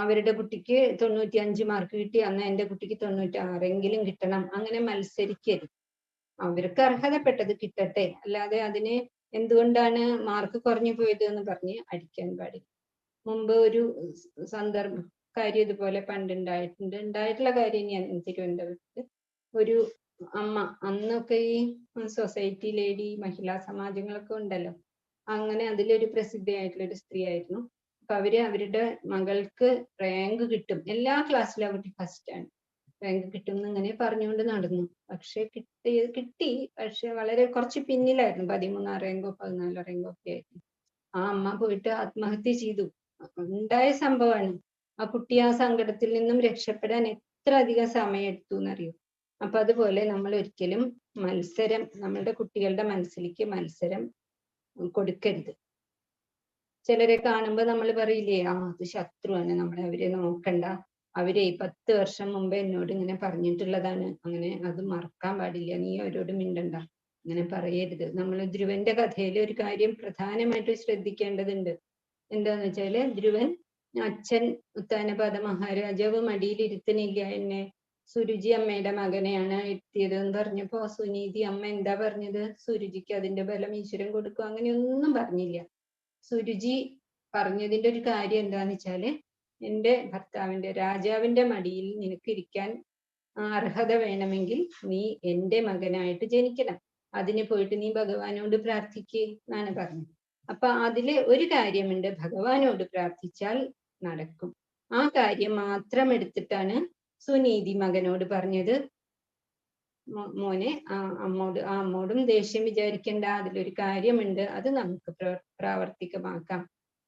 അവരുടെ കുട്ടിക്ക് 95 മാർക്ക് കിട്ടി, അന്ന് എൻ്റെ കുട്ടിക്ക് 96 കിട്ടണം, അങ്ങനെ മത്സരിക്കരുത്. അവർക്ക് അർഹതപ്പെട്ടത് കിട്ടട്ടെ, അല്ലാതെ അതിന് എന്തുകൊണ്ടാണ് മാർക്ക് കുറഞ്ഞു പോയത് എന്ന് പറഞ്ഞ് അടിക്കാൻ പാടില്ല. മുമ്പ് ഒരു കാര്യം ഇതുപോലെ ഉണ്ടായിട്ടുള്ള കാര്യം ഞാൻ തിരുവനന്തപുരത്ത് ഒരു അമ്മ, അന്നൊക്കെ ഈ സൊസൈറ്റി ലേഡി മഹിളാ സമാജങ്ങളൊക്കെ ഉണ്ടല്ലോ, അങ്ങനെ അതിലൊരു പ്രസിദ്ധയായിട്ടുള്ള ഒരു സ്ത്രീ ആയിരുന്നു. അപ്പൊ അവരുടെ മകൾക്ക് റാങ്ക് കിട്ടും, എല്ലാ ക്ലാസ്സിലും അവർക്ക് ഫസ്റ്റ് ആണ്, റാങ്ക് കിട്ടും എന്ന് ഇങ്ങനെ പറഞ്ഞുകൊണ്ട് നടന്നു. പക്ഷെ കിട്ടി, പക്ഷെ വളരെ കുറച്ച് പിന്നിലായിരുന്നു, 13 റാങ്കോ 14 റാങ്കോ ഒക്കെ ആയിരുന്നു. ആ അമ്മ പോയിട്ട് ആത്മഹത്യ ചെയ്തു. ഉണ്ടായ സംഭവമാണ്. ആ കുട്ടി ആ സങ്കടത്തിൽ നിന്നും രക്ഷപ്പെടാൻ എത്ര അധികം സമയം എടുത്തു എന്നറിയോ. അപ്പൊ അതുപോലെ നമ്മൾ ഒരിക്കലും മത്സരം, നമ്മളുടെ കുട്ടികളുടെ മനസ്സിലേക്ക് മത്സരം കൊടുക്കരുത്. ചിലരെ കാണുമ്പോൾ നമ്മൾ പറയില്ലേ, അത് ശത്രുവാണ്, നമ്മളെ അവരെ നോക്കണ്ട, അവരെ 10 വർഷം മുമ്പ് എന്നോട് ഇങ്ങനെ പറഞ്ഞിട്ടുള്ളതാണ്, അങ്ങനെ അത് മറക്കാൻ പാടില്ല, നീ അവരോട് മിണ്ടണ്ട, അങ്ങനെ പറയരുത്. നമ്മൾ ധ്രുവന്റെ കഥയിൽ ഒരു കാര്യം പ്രധാനമായിട്ട് ശ്രദ്ധിക്കേണ്ടതുണ്ട്. എന്താന്ന് വെച്ചാല്, ധ്രുവൻ അച്ഛൻ ഉത്താനപാദ മഹാരാജാവ് മടിയിലിരുത്തണില്ല, എന്നെ സുരുചി അമ്മയുടെ മകനെയാണ് ഇരുത്തിയത് എന്ന് പറഞ്ഞപ്പോ സുനീതി അമ്മ എന്താ പറഞ്ഞത്? സുരുചിക്ക് അതിന്റെ ബലം ഈശ്വരൻ കൊടുക്കും, അങ്ങനെയൊന്നും പറഞ്ഞില്ല. സുരുചി പറഞ്ഞതിന്റെ ഒരു കാര്യം എന്താന്ന് വെച്ചാല്, എൻ്റെ ഭർത്താവിന്റെ, രാജാവിന്റെ മടിയിൽ നിനക്ക് ഇരിക്കാൻ അർഹത വേണമെങ്കിൽ നീ എൻ്റെ മകനായിട്ട് ജനിക്കണം, അതിന് പോയിട്ട് നീ ഭഗവാനോട് പ്രാർത്ഥിക്ക് എന്നാണ് പറഞ്ഞത്. അപ്പൊ അതില് ഒരു കാര്യമുണ്ട്, ഭഗവാനോട് പ്രാർത്ഥിച്ചാൽ നടക്കും. ആ കാര്യം മാത്രം എടുത്തിട്ടാണ് സുനീതി മകനോട് പറഞ്ഞത്, മോനെ അമ്മോടും ദേഷ്യം വിചാരിക്കേണ്ട, അതിലൊരു കാര്യമുണ്ട്, അത് നമുക്ക് പ്രാവർത്തികമാക്കാം,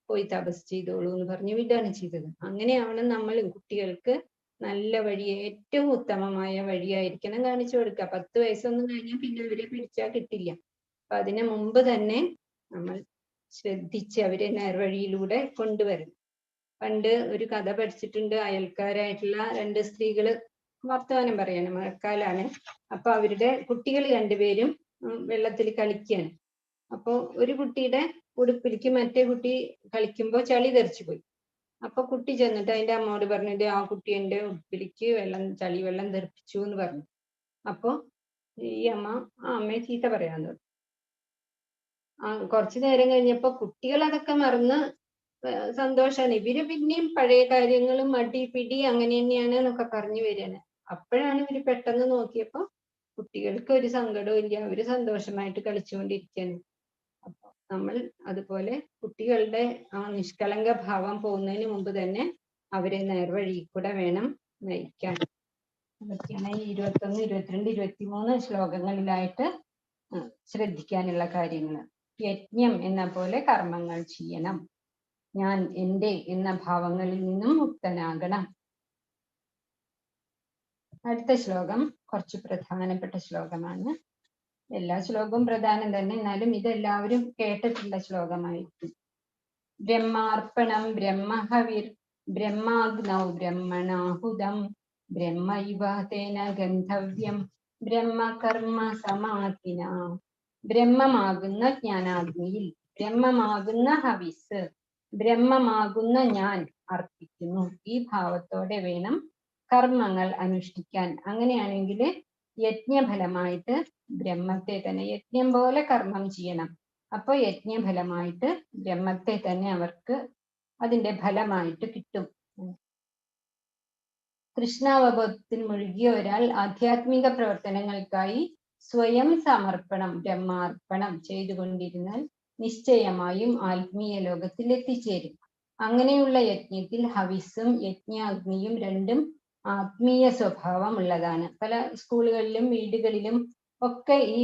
പോയി തപസ് ചെയ്തോളൂ എന്ന് പറഞ്ഞ് വിടാണ് ചെയ്തത്. അങ്ങനെയാണ് നമ്മൾ കുട്ടികൾക്ക് നല്ല വഴി, ഏറ്റവും ഉത്തമമായ വഴിയായിരിക്കണം കാണിച്ചു കൊടുക്കുക. 10 വയസ്സൊന്നും കഴിഞ്ഞാൽ പിന്നെ അവരെ പിടിച്ചാൽ കിട്ടില്ല. അപ്പൊ അതിനു മുമ്പ് തന്നെ നമ്മൾ ശ്രദ്ധിച്ച് അവരെ നേർവഴിയിലൂടെ കൊണ്ടുവരണം. പണ്ട് ഒരു കഥ പഠിച്ചിട്ടുണ്ട്, അയൽക്കാരായിട്ടുള്ള 2 സ്ത്രീകള് വർത്തമാനം പറയാണ്, മഴക്കാലാണ്. അപ്പൊ അവരുടെ കുട്ടികൾ 2 പേരും വെള്ളത്തിൽ കളിക്കുകയാണ്. അപ്പൊ ഒരു കുട്ടിയുടെ ഉടുപ്പിലേക്ക് മറ്റേ കുട്ടി കളിക്കുമ്പോ ചളി തെറിച്ചു പോയി. അപ്പൊ കുട്ടി ചെന്നിട്ട് അതിന്റെ അമ്മോട് പറഞ്ഞിട്ട്, ആ കുട്ടി എൻ്റെ ഉടുപ്പിലേക്ക് ചളി വെള്ളം തെറിപ്പിച്ചു എന്ന് പറഞ്ഞു. അപ്പൊ ഈ അമ്മയെ ചീത്ത പറയാൻ തുടങ്ങി. കുറച്ചു നേരം കഴിഞ്ഞപ്പോ കുട്ടികൾ അതൊക്കെ മറന്ന് സന്തോഷാണ്, ഇവര് പിന്നെയും പഴയ കാര്യങ്ങളും മടി പിടി അങ്ങനെ തന്നെയാണ് എന്നൊക്കെ പറഞ്ഞു വരികയാണ്. അപ്പോഴാണ് ഇവര് പെട്ടെന്ന് നോക്കിയപ്പോ കുട്ടികൾക്ക് ഒരു സങ്കടവും ഇല്ല, അവര് സന്തോഷമായിട്ട് കളിച്ചുകൊണ്ടിരിക്കുകയാണ്. അപ്പൊ നമ്മൾ അതുപോലെ കുട്ടികളുടെ നിഷ്കളങ്ക ഭാവം പോകുന്നതിന് മുമ്പ് തന്നെ അവരെ നേർവഴി കൂടെ വേണം നയിക്കാൻ. അതൊക്കെയാണ് ഈ 21, 22, 23 ശ്ലോകങ്ങളിലായിട്ട് ശ്രദ്ധിക്കാനുള്ള കാര്യങ്ങൾ. യജ്ഞം എന്ന പോലെ കർമ്മങ്ങൾ ചെയ്യണം, ഞാൻ എൻ്റെ എന്ന ഭാവങ്ങളിൽ നിന്നും മുക്തനാകണം. അടുത്ത ശ്ലോകം കുറച്ച് പ്രധാനപ്പെട്ട ശ്ലോകമാണ്. എല്ലാ ശ്ലോകവും പ്രധാനം തന്നെ, എന്നാലും ഇതെല്ലാവരും കേട്ടിട്ടുള്ള ശ്ലോകമായിരിക്കും. ബ്രഹ്മാർപ്പണം ബ്രഹ്മഹവിർ ബ്രഹ്മാഗ്നൗ ബ്രഹ്മണാഹുതം ബ്രഹ്മൈവ തേന ഗന്ധവ്യം ബ്രഹ്മകർമ്മ സമാധിന. ബ്രഹ്മമാകുന്ന ജ്ഞാനാഗ്നിയിൽ ബ്രഹ്മമാകുന്ന ഹവിസ് ബ്രഹ്മമാകുന്ന ഞാൻ അർപ്പിക്കുന്നു. ഈ ഭാവത്തോടെ വേണം കർമ്മങ്ങൾ അനുഷ്ഠിക്കാൻ. അങ്ങനെയാണെങ്കിൽ യജ്ഞഫലമായിട്ട് ബ്രഹ്മത്തെ തന്നെ, യജ്ഞം പോലെ കർമ്മം ചെയ്യണം. അപ്പൊ യജ്ഞഫലമായിട്ട് ബ്രഹ്മത്തെ തന്നെ അവർക്ക് അതിന്റെ ഫലമായിട്ട് കിട്ടും. കൃഷ്ണാവബോധത്തിൽ മുഴുകിയ ഒരാൾ ആധ്യാത്മിക പ്രവർത്തനങ്ങൾക്കായി സ്വയം സമർപ്പണം ബ്രഹ്മാർപ്പണം ചെയ്തുകൊണ്ടിരുന്നാൽ നിശ്ചയമായും ആത്മീയ ലോകത്തിൽ എത്തിച്ചേരും. അങ്ങനെയുള്ള യജ്ഞത്തിൽ ഹവിസ്സും യജ്ഞാഗ്നിയും രണ്ടും ആത്മീയ സ്വഭാവം ഉള്ളതാണ്. പല സ്കൂളുകളിലും വീടുകളിലും ഒക്കെ ഈ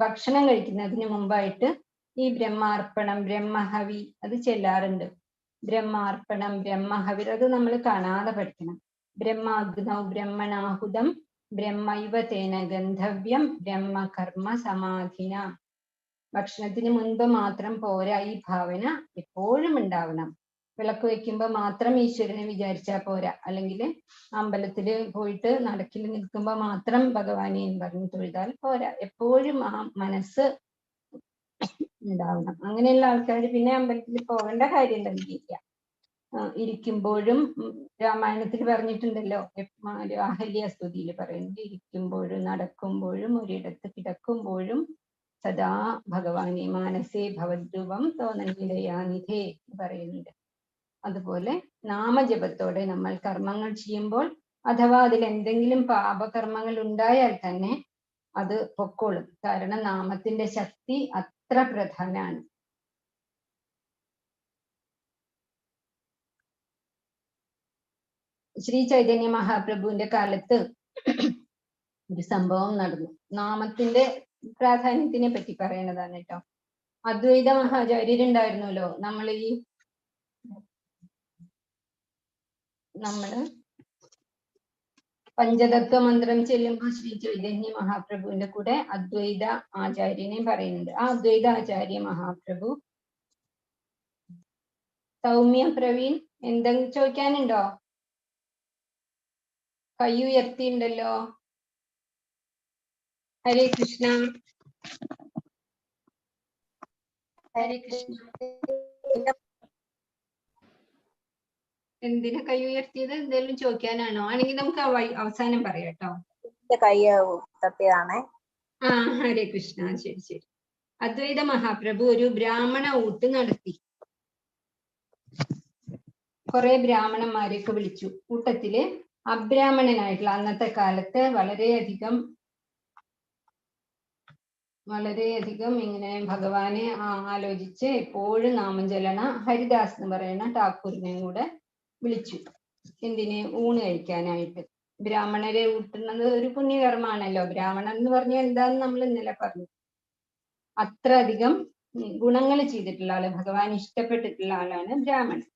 ഭക്ഷണം കഴിക്കുന്നതിന് മുമ്പായിട്ട് ഈ ബ്രഹ്മാർപ്പണം ബ്രഹ്മഹവി അത് ചെല്ലാറുണ്ട്. ബ്രഹ്മാർപ്പണം ബ്രഹ്മഹവി അത് നമ്മൾ കാണാതെ പഠിക്കണം. ബ്രഹ്മാഗ്നൗ ബ്രഹ്മണാഹുതം ബ്രഹ്മൈവ തേന ഗന്ധവ്യം ബ്രഹ്മകർമ്മ സമാധിന. ഭക്ഷണത്തിന് മുൻപ് മാത്രം പോരാ, ഈ ഭാവന എപ്പോഴും ഉണ്ടാവണം. വിളക്ക് വെക്കുമ്പോൾ മാത്രം ഈശ്വരനെ വിചാരിച്ചാൽ പോരാ, അല്ലെങ്കിൽ അമ്പലത്തില് പോയിട്ട് നടക്കിൽ നിൽക്കുമ്പോൾ മാത്രം ഭഗവാനെ പറഞ്ഞു തൊഴുതാൽ പോരാ. എപ്പോഴും ആ മനസ്സ് ഉണ്ടാവണം. അങ്ങനെയുള്ള ആൾക്കാർ പിന്നെ അമ്പലത്തിൽ പോകേണ്ട കാര്യം തന്നെയില്ല. ഇരിക്കുമ്പോഴും രാമായണത്തിൽ പറഞ്ഞിട്ടുണ്ടല്ലോ, അഹല്യ സ്തുതിയിൽ പറയുന്നത്, ഇരിക്കുമ്പോഴും നടക്കുമ്പോഴും ഒരിടത്ത് കിടക്കുമ്പോഴും സദാ ഭഗവാനെ മാനസേ ഭവദ്രൂപം തോന്നനിലയാനിധേ പറയുന്നുണ്ട്. അതുപോലെ നാമജപത്തോടെ നമ്മൾ കർമ്മങ്ങൾ ചെയ്യുമ്പോൾ അഥവാ അതിൽ എന്തെങ്കിലും പാപകർമ്മങ്ങൾ ഉണ്ടായാൽ തന്നെ അത് പൊക്കോളും. കാരണം നാമത്തിന്റെ ശക്തി അത്ര പ്രധാനാണ്. ശ്രീ ചൈതന്യ മഹാപ്രഭുവിന്റെ കാലത്ത് ഒരു സംഭവം നടന്നു. നാമത്തിന്റെ പ്രാധാന്യത്തിനെ പറ്റി പറയണതാണ് കേട്ടോ. അദ്വൈത മഹാചാര്യരുണ്ടായിരുന്നല്ലോ. നമ്മള് പഞ്ചതത്വ മന്ത്രം ചെല്ലുമ്പോൾ ശ്രീ ചൈതന്യ മഹാപ്രഭുവിന്റെ കൂടെ അദ്വൈത ആചാര്യനെ പറയുന്നുണ്ട്. ആ അദ്വൈത ആചാര്യ മഹാപ്രഭു, സൗമ്യ പ്രവീൺ എന്തെങ്കിലും ചോദിക്കാനുണ്ടോ? കൈ ഉയർത്തിയുണ്ടല്ലോ. ഹരേ കൃഷ്ണ. ഹരേ കൃഷ്ണ. എന്തിനാ കൈ ഉയർത്തിയത്? എന്തെങ്കിലും ചോദിക്കാനാണോ? ആണെങ്കിൽ നമുക്ക് അവസാനം പറയാം കേട്ടോ. കൈ തട്ടിയതാണേ. ആ, ഹരേ കൃഷ്ണ. ശരി ശരി. അദ്വൈത മഹാപ്രഭു ഒരു ബ്രാഹ്മണ ഊട്ട് നടത്തി. കുറെ ബ്രാഹ്മണന്മാരെയൊക്കെ വിളിച്ചു. കൂട്ടത്തില് അബ്രാഹ്മണനായിട്ടുള്ള, അന്നത്തെ കാലത്ത് വളരെയധികം ഇങ്ങനെ ഭഗവാനെ ആലോചിച്ച് എപ്പോഴും നാമം ചൊല്ലണ ഹരിദാസ് എന്ന് പറയുന്ന ഠാക്കൂറിനെയും കൂടെ വിളിച്ചു. എന്തിന്? ഊണ് കഴിക്കാനായിട്ട്. ബ്രാഹ്മണരെ ഊട്ടുന്നത് ഒരു പുണ്യകർമാണല്ലോ. ബ്രാഹ്മണൻ എന്ന് പറഞ്ഞാൽ എന്താന്ന് നമ്മൾ ഇന്നലെ പറഞ്ഞു. അത്ര അധികം ഗുണങ്ങൾ ചെയ്തിട്ടുള്ള ആള്, ഭഗവാൻ ഇഷ്ടപ്പെട്ടിട്ടുള്ള ആളാണ് ബ്രാഹ്മണൻ.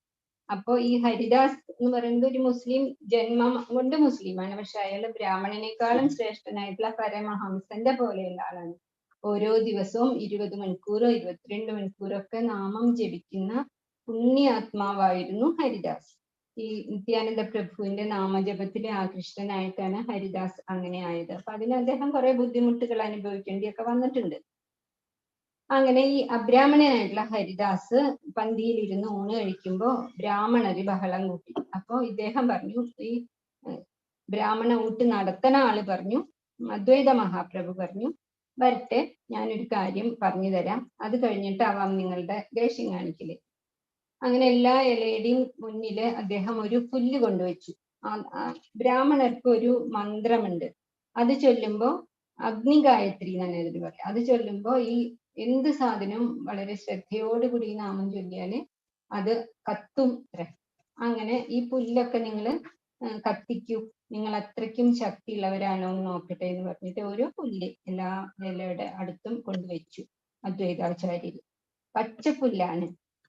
അപ്പോ ഈ ഹരിദാസ് എന്ന് പറയുന്നത് ഒരു മുസ്ലിം, ജന്മം കൊണ്ട് മുസ്ലിമാണ്. പക്ഷെ അയാൾ ബ്രാഹ്മണനേക്കാളും ശ്രേഷ്ഠനായിട്ടുള്ള പരമഹംസന്റെ പോലെയുള്ള ആളാണ്. ഓരോ ദിവസവും 20 മണിക്കൂറോ 22 മണിക്കൂറോ ഒക്കെ നാമം ജപിക്കുന്ന പുണ്യാത്മാവായിരുന്നു ഹരിദാസ്. ഈ നിത്യാനന്ദ പ്രഭുവിന്റെ നാമജപത്തിലെ ആകൃഷ്ടനായിട്ടാണ് ഹരിദാസ് അങ്ങനെ ആയത്. അപ്പൊ അതിന് അദ്ദേഹം കുറെ ബുദ്ധിമുട്ടുകൾ അനുഭവിക്കേണ്ടിയൊക്കെ വന്നിട്ടുണ്ട്. അങ്ങനെ ഈ അബ്രാഹ്മണനായിട്ടുള്ള ഹരിദാസ് പന്തിയിലിരുന്ന് ഊണ് കഴിക്കുമ്പോ ബ്രാഹ്മണര് ബഹളം കൂട്ടി. അപ്പൊ ഇദ്ദേഹം പറഞ്ഞു, ഈ ബ്രാഹ്മണ ഊട്ട് നടത്തണ ആള് പറഞ്ഞു, അദ്വൈത മഹാപ്രഭു പറഞ്ഞു, വരട്ടെ, ഞാനൊരു കാര്യം പറഞ്ഞു തരാം, അത് കഴിഞ്ഞിട്ട് ആവാം നിങ്ങളുടെ ദേഷ്യം കാണിക്കല്. അങ്ങനെ എല്ലാ ഇലയുടെയും മുന്നില് അദ്ദേഹം ഒരു പുല്ല് കൊണ്ടുവച്ചു. ബ്രാഹ്മണർക്ക് ഒരു മന്ത്രമുണ്ട്, അത് ചൊല്ലുമ്പോ അഗ്നിഗായത്രി എന്നാണ് ഇതിന് പറയാം. അത് ചൊല്ലുമ്പോ ഈ എന്ത് സാധനവും വളരെ ശ്രദ്ധയോടുകൂടി നാമം ചൊല്ലിയാല് അത് കത്തും. അങ്ങനെ ഈ പുല്ലൊക്കെ നിങ്ങൾ കത്തിക്കൂ, നിങ്ങൾ അത്രയ്ക്കും ശക്തിയുള്ളവരാണോ എന്ന് നോക്കട്ടെ എന്ന് പറഞ്ഞിട്ട് ഓരോ പുല്ല് എല്ലാ ഇലയുടെ അടുത്തും കൊണ്ടുവച്ചു അദ്വൈതാചാര്യര്. പച്ചപ്പുല്ലാണ്.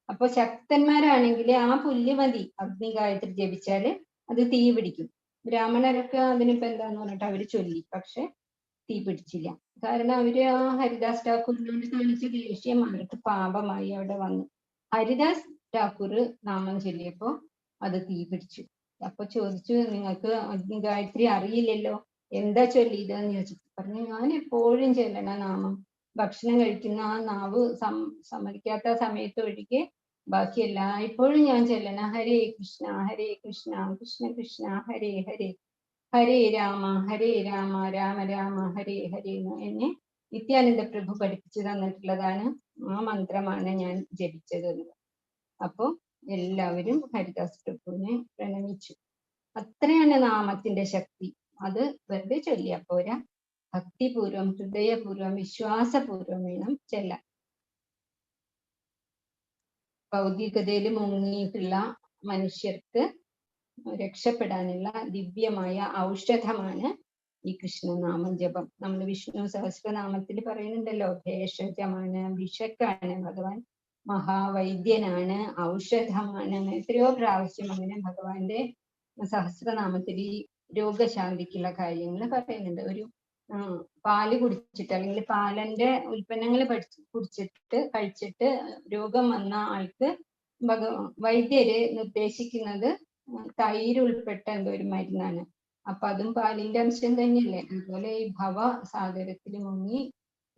അപ്പൊ ശക്തന്മാരാണെങ്കിൽ ആ പുല്ല് മതി അഗ്നിഗായത്രി ജപിച്ചാല് അത് തീ പിടിക്കും. ബ്രാഹ്മണരൊക്കെ അതിനിപ്പോ എന്താന്ന് പറഞ്ഞിട്ട് അവര് ചൊല്ലി, പക്ഷെ തീ പിടിച്ചില്ല. കാരണം അവര് ആ ഹരിദാസ് ഠാക്കൂറിനോട് കാണിച്ച ദേഷ്യം അവർക്ക് പാപമായി അവിടെ വന്നു. ഹരിദാസ് ഠാക്കൂർ നാമം ചൊല്ലിയപ്പോ അത് തീ പിടിച്ചു. അപ്പൊ ചോദിച്ചു, നിങ്ങൾക്ക് ഗായത്രി അറിയില്ലല്ലോ, എന്താ ചൊല്ലിയതെന്ന് ചോദിച്ചു. പറഞ്ഞു, ഞാൻ എപ്പോഴും ചൊല്ലണ നാമം, ഭക്ഷണം കഴിക്കുന്ന ആ നാവ് സമ്മതിക്കാത്ത സമയത്ത് ഒഴികെ ബാക്കി എല്ലായ്പ്പോഴും ഞാൻ ചൊല്ലണ ഹരേ കൃഷ്ണ കൃഷ്ണ കൃഷ്ണ ഹരേ ഹരേ, ഹരേ രാമ രാമ രാമ ഹരേ ഹരേ എന്ന് എന്നെ നിത്യാനന്ദ പ്രഭു പഠിപ്പിച്ചു തന്നിട്ടുള്ളതാണ്. ആ മന്ത്രമാണ് ഞാൻ ജപിച്ചത്. അപ്പോ എല്ലാവരും ഹരിദാസ് പ്രഭുവിനെ പ്രണമിച്ചു. അത്രയാണ് നാമത്തിന്റെ ശക്തി. അത് വെറുതെ ചൊല്ലിയാ പോരാ, ഭക്തിപൂർവം, ഹൃദയപൂർവം, വിശ്വാസപൂർവം വേണം ചെല്ലാൻ. ഭൗതികതയിൽ മുങ്ങിയിട്ടുള്ള മനുഷ്യർക്ക് രക്ഷപ്പെടാനുള്ള ദിവ്യമായ ഔഷധമാണ് ഈ കൃഷ്ണനാമം ജപം. നമ്മൾ വിഷ്ണു സഹസ്രനാമത്തിൽ പറയുന്നുണ്ടല്ലോ, ഭേഷജമാണ്, വിഷക്കാണ്, ഭഗവാൻ മഹാവൈദ്യനാണ്, ഔഷധമാണ്. എത്രയോ പ്രാവശ്യം അങ്ങനെ ഭഗവാന്റെ സഹസ്രനാമത്തിൽ ഈ രോഗശാന്തിക്കുള്ള കാര്യങ്ങൾ പറയുന്നുണ്ട്. ഒരു പാല് കുടിച്ചിട്ട് അല്ലെങ്കിൽ പാലന്റെ ഉൽപ്പന്നങ്ങൾ കുടിച്ചിട്ട് കഴിച്ചിട്ട് രോഗം വന്ന ആൾക്ക് വൈദ്യര് നിർദ്ദേശിക്കുന്നത് തൈര് ഉൾപ്പെട്ട എന്തോ ഒരു മരുന്നാണ്. അപ്പൊ അതും പാലിന്റെ അംശം തന്നെയല്ലേ. അതുപോലെ ഈ ഭവ സാഗരത്തിൽ മുങ്ങി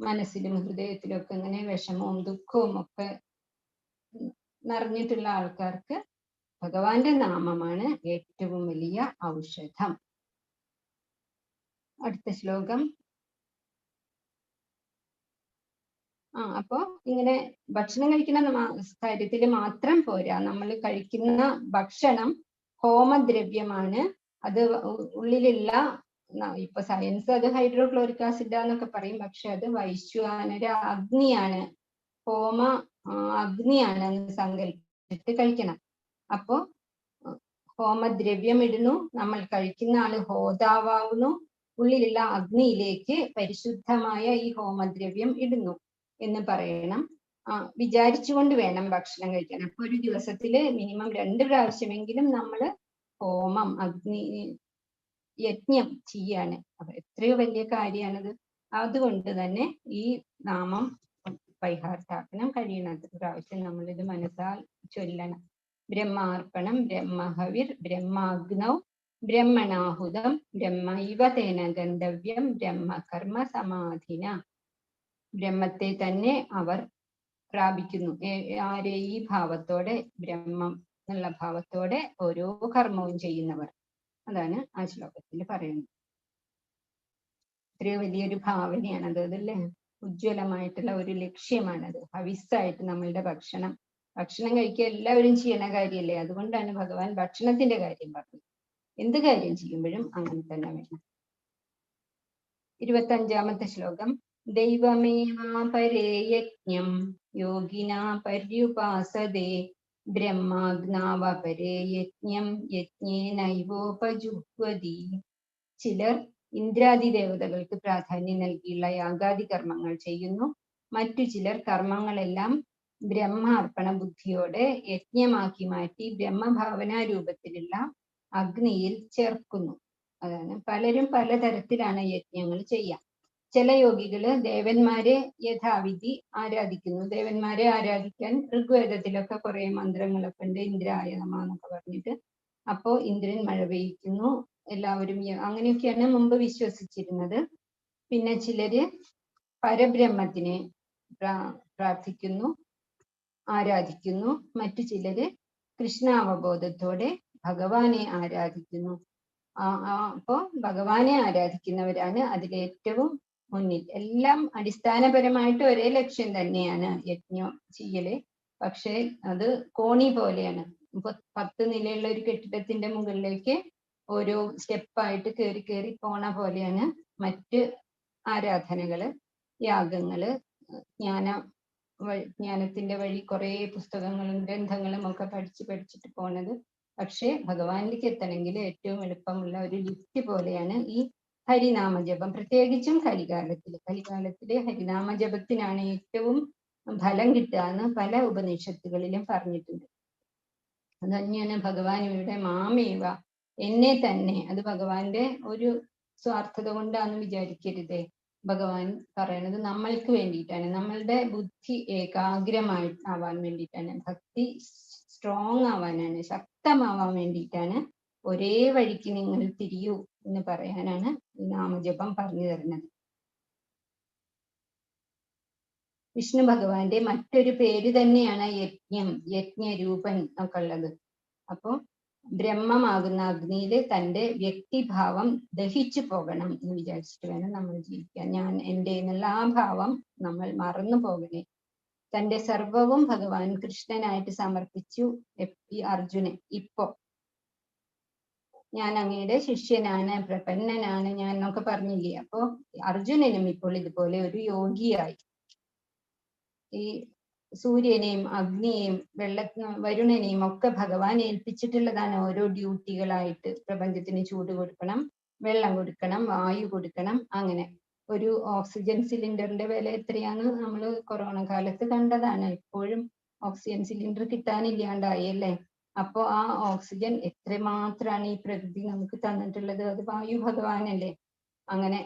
മനസ്സിലും ഹൃദയത്തിലും ഒക്കെ ഇങ്ങനെ വിഷമവും ദുഃഖവും ഒക്കെ നിറഞ്ഞിട്ടുള്ള ആൾക്കാർക്ക് ഭഗവാന്റെ നാമമാണ് ഏറ്റവും വലിയ ഔഷധം. അടുത്ത ശ്ലോകം. അപ്പൊ ഇങ്ങനെ ഭക്ഷണം കഴിക്കുന്ന കാര്യത്തിൽ മാത്രം പോരാ, നമ്മൾ കഴിക്കുന്ന ഭക്ഷണം ഹോമദ്രവ്യമാണ്. അത് ഉള്ളിലുള്ള, ഇപ്പൊ സയൻസ് അത് ഹൈഡ്രോക്ലോറിക് ആസിഡ് എന്നൊക്കെ പറയും, പക്ഷെ അത് വൈശ്വാനര അഗ്നിയാണ്, ഹോമ അഗ്നിയാണ് എന്ന് സങ്കല്പിച്ചിട്ട് കഴിക്കണം. അപ്പോ ഹോമദ്രവ്യം ഇടുന്നു, നമ്മൾ കഴിക്കുന്ന ആള് ഹോതാവാകുന്നു, ഉള്ളിലുള്ള അഗ്നിയിലേക്ക് പരിശുദ്ധമായ ഈ ഹോമദ്രവ്യം ഇടുന്നു എന്ന് പറയണം. വിചാരിച്ചുകൊണ്ട് വേണം ഭക്ഷണം കഴിക്കാൻ. അപ്പൊ ഒരു ദിവസത്തില് മിനിമം 2 പ്രാവശ്യമെങ്കിലും നമ്മൾ ഹോമം, അഗ്നി യജ്ഞം ചെയ്യാണ്. അപ്പൊ എത്രയോ വലിയ കാര്യമാണത്. അതുകൊണ്ട് തന്നെ ഈ നാമം ബൈഹാർട്ടാക്കണം, കഴിയണത് പ്രാവശ്യം നമ്മളിത് മനസ്സാൽ ചൊല്ലണം. ബ്രഹ്മാർപ്പണം, ബ്രഹ്മഹവിർ, ബ്രഹ്മാഗ്നൗ, ബ്രഹ്മണാഹുതം, ബ്രഹ്മൈവ തേന ഗന്ധവ്യം, ബ്രഹ്മകർമ്മ സമാധിന. ബ്രഹ്മത്തെ തന്നെ അവർ പ്രാപിക്കുന്നു. ആരെ? ഈ ഭാവത്തോടെ, ബ്രഹ്മം എന്നുള്ള ഭാവത്തോടെ ഓരോ കർമ്മവും ചെയ്യുന്നവർ. അതാണ് ആ ശ്ലോകത്തിൽ പറയുന്നത്. ഇത്രയോ വലിയൊരു ഭാവനയാണത്, അതല്ലേ? ഉജ്ജ്വലമായിട്ടുള്ള ഒരു ലക്ഷ്യമാണത്. ഹവിസ്സായിട്ട് നമ്മളുടെ ഭക്ഷണം കഴിക്കുക എല്ലാവരും ചെയ്യണ കാര്യമല്ലേ. അതുകൊണ്ടാണ് ഭഗവാൻ ഭക്ഷണത്തിന്റെ കാര്യം പറഞ്ഞത്. എന്ത് കാര്യം ചെയ്യുമ്പോഴും അങ്ങനെ തന്നെ വേണം. 25ാമത്തെ ശ്ലോകം. ദൈവമേവാപരേ യജ്ഞം യോഗിനാ പര്യുപാസതേ, ബ്രഹ്മാഗ്നാവപരേ യജ്ഞം യജ്ഞേനൈവോപജുഹ്വതി. ചിലർ ഇന്ദ്രാദി ദേവതകൾക്ക് പ്രാധാന്യം നൽകിയുള്ള യാഗാദി കർമ്മങ്ങൾ ചെയ്യുന്നു. മറ്റു ചിലർ കർമ്മങ്ങളെല്ലാം ബ്രഹ്മാർപ്പണ ബുദ്ധിയോടെ യജ്ഞമാക്കി മാറ്റി ബ്രഹ്മഭാവന രൂപത്തിലുള്ള അഗ്നിയിൽ ചേർക്കുന്നു. അതാണ് പലരും പലതരത്തിലാണ് യജ്ഞങ്ങൾ ചെയ്യാം. ചില യോഗികള് ദേവന്മാരെ യഥാവിധി ആരാധിക്കുന്നു. ദേവന്മാരെ ആരാധിക്കാൻ ഋഗ്വേദത്തിലൊക്കെ കുറെ മന്ത്രങ്ങളൊക്കെ ഉണ്ട്, ഇന്ദ്രായ നമ എന്നൊക്കെ പറഞ്ഞിട്ട്. അപ്പോ ഇന്ദ്രൻ മഴ പെയ്യിക്കുന്നു, എല്ലാവരും അങ്ങനെയൊക്കെയാണ് മുമ്പ് വിശ്വസിച്ചിരുന്നത്. പിന്നെ ചിലര് പരബ്രഹ്മത്തിനെ പ്രാർത്ഥിക്കുന്നു, ആരാധിക്കുന്നു. മറ്റു ചിലര് കൃഷ്ണാവബോധത്തോടെ ഭഗവാനെ ആരാധിക്കുന്നു. അപ്പോ ഭഗവാനെ ആരാധിക്കുന്നവരാണ് അതിലേറ്റവും മുന്നിൽ. എല്ലാം അടിസ്ഥാനപരമായിട്ട് ഒരേ ലക്ഷ്യം തന്നെയാണ് യജ്ഞം ചെയ്യല്. പക്ഷെ അത് കോണി പോലെയാണ്. ഇപ്പൊ 10 നിലയുള്ള ഒരു കെട്ടിടത്തിന്റെ മുകളിലേക്ക് ഓരോ സ്റ്റെപ്പായിട്ട് കയറി കയറി പോണ പോലെയാണ് മറ്റ് ആരാധനകള്, യാഗങ്ങള്. ജ്ഞാനത്തിന്റെ വഴി കുറെ പുസ്തകങ്ങളും ഗ്രന്ഥങ്ങളും ഒക്കെ പഠിച്ചിട്ട് പോണത്. പക്ഷെ ഭഗവാനിലേക്ക് എത്തണമെങ്കിൽ ഏറ്റവും എളുപ്പമുള്ള ഒരു ലിഫ്റ്റ് പോലെയാണ് ഈ ഹരിനാമജപം. പ്രത്യേകിച്ചും കലികാലത്തിലെ ഹരിനാമജപത്തിനാണ് ഏറ്റവും ഫലം കിട്ടുക എന്ന് പല ഉപനിഷത്തുകളിലും പറഞ്ഞിട്ടുണ്ട്. അത് തന്നെയാണ് ഭഗവാൻ ഇവിടെ മാമേവ, എന്നെ തന്നെ. അത് ഭഗവാന്റെ ഒരു സ്വാർത്ഥത കൊണ്ടാന്ന് വിചാരിക്കരുതേ. ഭഗവാൻ പറയണത് നമ്മൾക്ക് വേണ്ടിയിട്ടാണ്, നമ്മളുടെ ബുദ്ധി ഏകാഗ്രമാവാൻ വേണ്ടിയിട്ടാണ്, ഭക്തി സ്ട്രോങ് ആവാനാണ്, ശക്തമാവാൻ വേണ്ടിയിട്ടാണ്. ഒരേ വഴിക്ക് നിങ്ങൾ തിരിയൂ എന്ന് പറയാനാണ് ഈ നാമജപം പറഞ്ഞു തരുന്നത്. വിഷ്ണു ഭഗവാന്റെ മറ്റൊരു പേര് തന്നെയാണ് യജ്ഞം, യജ്ഞരൂപൻ ഒക്കെ ഉള്ളത്. അപ്പൊ ബ്രഹ്മമാകുന്ന അഗ്നിയിൽ തന്റെ വ്യക്തിഭാവം ദഹിച്ചു പോകണം എന്ന് വിചാരിച്ചിട്ട് വേണം നമ്മൾ ജീവിക്കാൻ. ഞാൻ എൻ്റെ എന്നുള്ള ആ ഭാവം നമ്മൾ മറന്നു പോകണേ. തന്റെ സർവവും ഭഗവാൻ കൃഷ്ണനായിട്ട് സമർപ്പിച്ചു ഈ അർജുനൻ. ഇപ്പോ ഞാൻ അങ്ങയുടെ ശിഷ്യനാണ്, പ്രപന്നനാണ് ഞാൻ എന്നൊക്കെ പറഞ്ഞില്ലേ. അപ്പോ അർജുനനും ഇപ്പോൾ ഇതുപോലെ ഒരു യോഗിയായി. ഈ സൂര്യനെയും അഗ്നിയെയും വരുണനെയും ഒക്കെ ഭഗവാൻ ഏൽപ്പിച്ചിട്ടുള്ളതാണ് ഓരോ ഡ്യൂട്ടികളായിട്ട്. പ്രപഞ്ചത്തിന് ചൂട് കൊടുക്കണം, വെള്ളം കൊടുക്കണം, വായു കൊടുക്കണം. അങ്ങനെ ഒരു ഓക്സിജൻ സിലിണ്ടറിന്റെ വില എത്രയാന്ന് നമ്മൾ കൊറോണ കാലത്ത് കണ്ടതാണ്. ഇപ്പോഴും ഓക്സിജൻ സിലിണ്ടർ കിട്ടാനില്ലാണ്ടായി അല്ലേ. അപ്പോ ആ ഓക്സിജൻ എത്രമാത്രമാണ് ഈ പ്രകൃതി നമുക്ക് തന്നിട്ടുള്ളത്, അത് വായു ഭഗവാനല്ലേ. അങ്ങനെ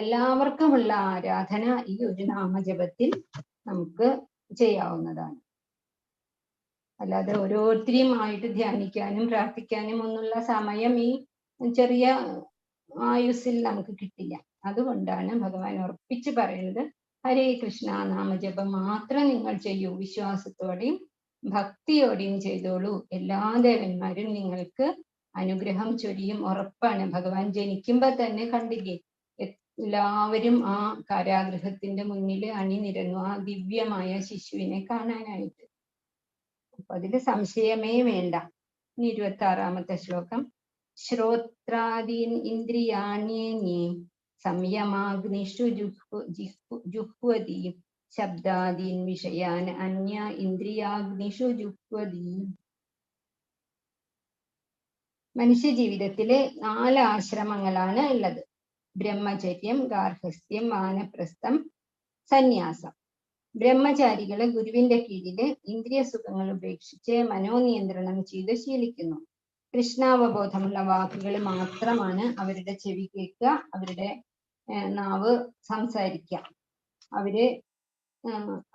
എല്ലാവർക്കുമുള്ള ആരാധന ഈ ഒരു നാമജപത്തിൽ നമുക്ക് ചെയ്യാവുന്നതാണ്. അല്ലാതെ ഓരോരുത്തരെയുമായിട്ട് ധ്യാനിക്കാനും പ്രാർത്ഥിക്കാനും ഒന്നുള്ള സമയം ഈ ചെറിയ ആയുസ്സിൽ നമുക്ക് കിട്ടില്ല. അതുകൊണ്ടാണ് ഭഗവാൻ ഉറപ്പിച്ച് പറയുന്നത്, ഹരേ കൃഷ്ണ നാമജപം മാത്രം നിങ്ങൾ ചെയ്യൂ, വിശ്വാസത്തോടെയും ഭക്തിയോടെയും ചെയ്തോളൂ, എല്ലാ ദേവന്മാരും നിങ്ങൾക്ക് അനുഗ്രഹം ചൊരിയും, ഉറപ്പാണ്. ഭഗവാൻ ജനിക്കുമ്പോ തന്നെ കണ്ടില്ലേ, എല്ലാവരും ആ കാരാഗൃഹത്തിന്റെ മുന്നിൽ അണിനിരന്നു ആ ദിവ്യമായ ശിശുവിനെ കാണാനായിട്ട്. അപ്പൊ അതില് സംശയമേ വേണ്ട. 26ാമത്തെ ശ്ലോകം. ശ്രോത്രാദീൻ ഇന്ദ്രിയാണ്യേന്യേ സംയമാഗ്നിഷു ജുഹ്വതി ശബ്ദാദീൻ വിഷയാൻ അന്യ ഇന്ദ്രിയാഗ്നിഷു ജുഹ്വതി. മനുഷ്യ ജീവിതത്തിലെ 4 ആശ്രമങ്ങളാണ് ഉള്ളത്. ബ്രഹ്മചര്യം, ഗാർഹസ്ഥ്യം, വാനപ്രസ്ഥം, സന്യാസം. ബ്രഹ്മചാരികള് ഗുരുവിന്റെ കീഴില് ഇന്ദ്രിയ സുഖങ്ങൾ ഉപേക്ഷിച്ച് മനോനിയന്ത്രണം ചെയ്ത് ശീലിക്കുന്നു. കൃഷ്ണാവബോധമുള്ള വാക്കുകൾ മാത്രമാണ് അവരുടെ ചെവി കേൾക്കുക, അവരുടെ നാവ് സംസാരിക്കുക. അവര്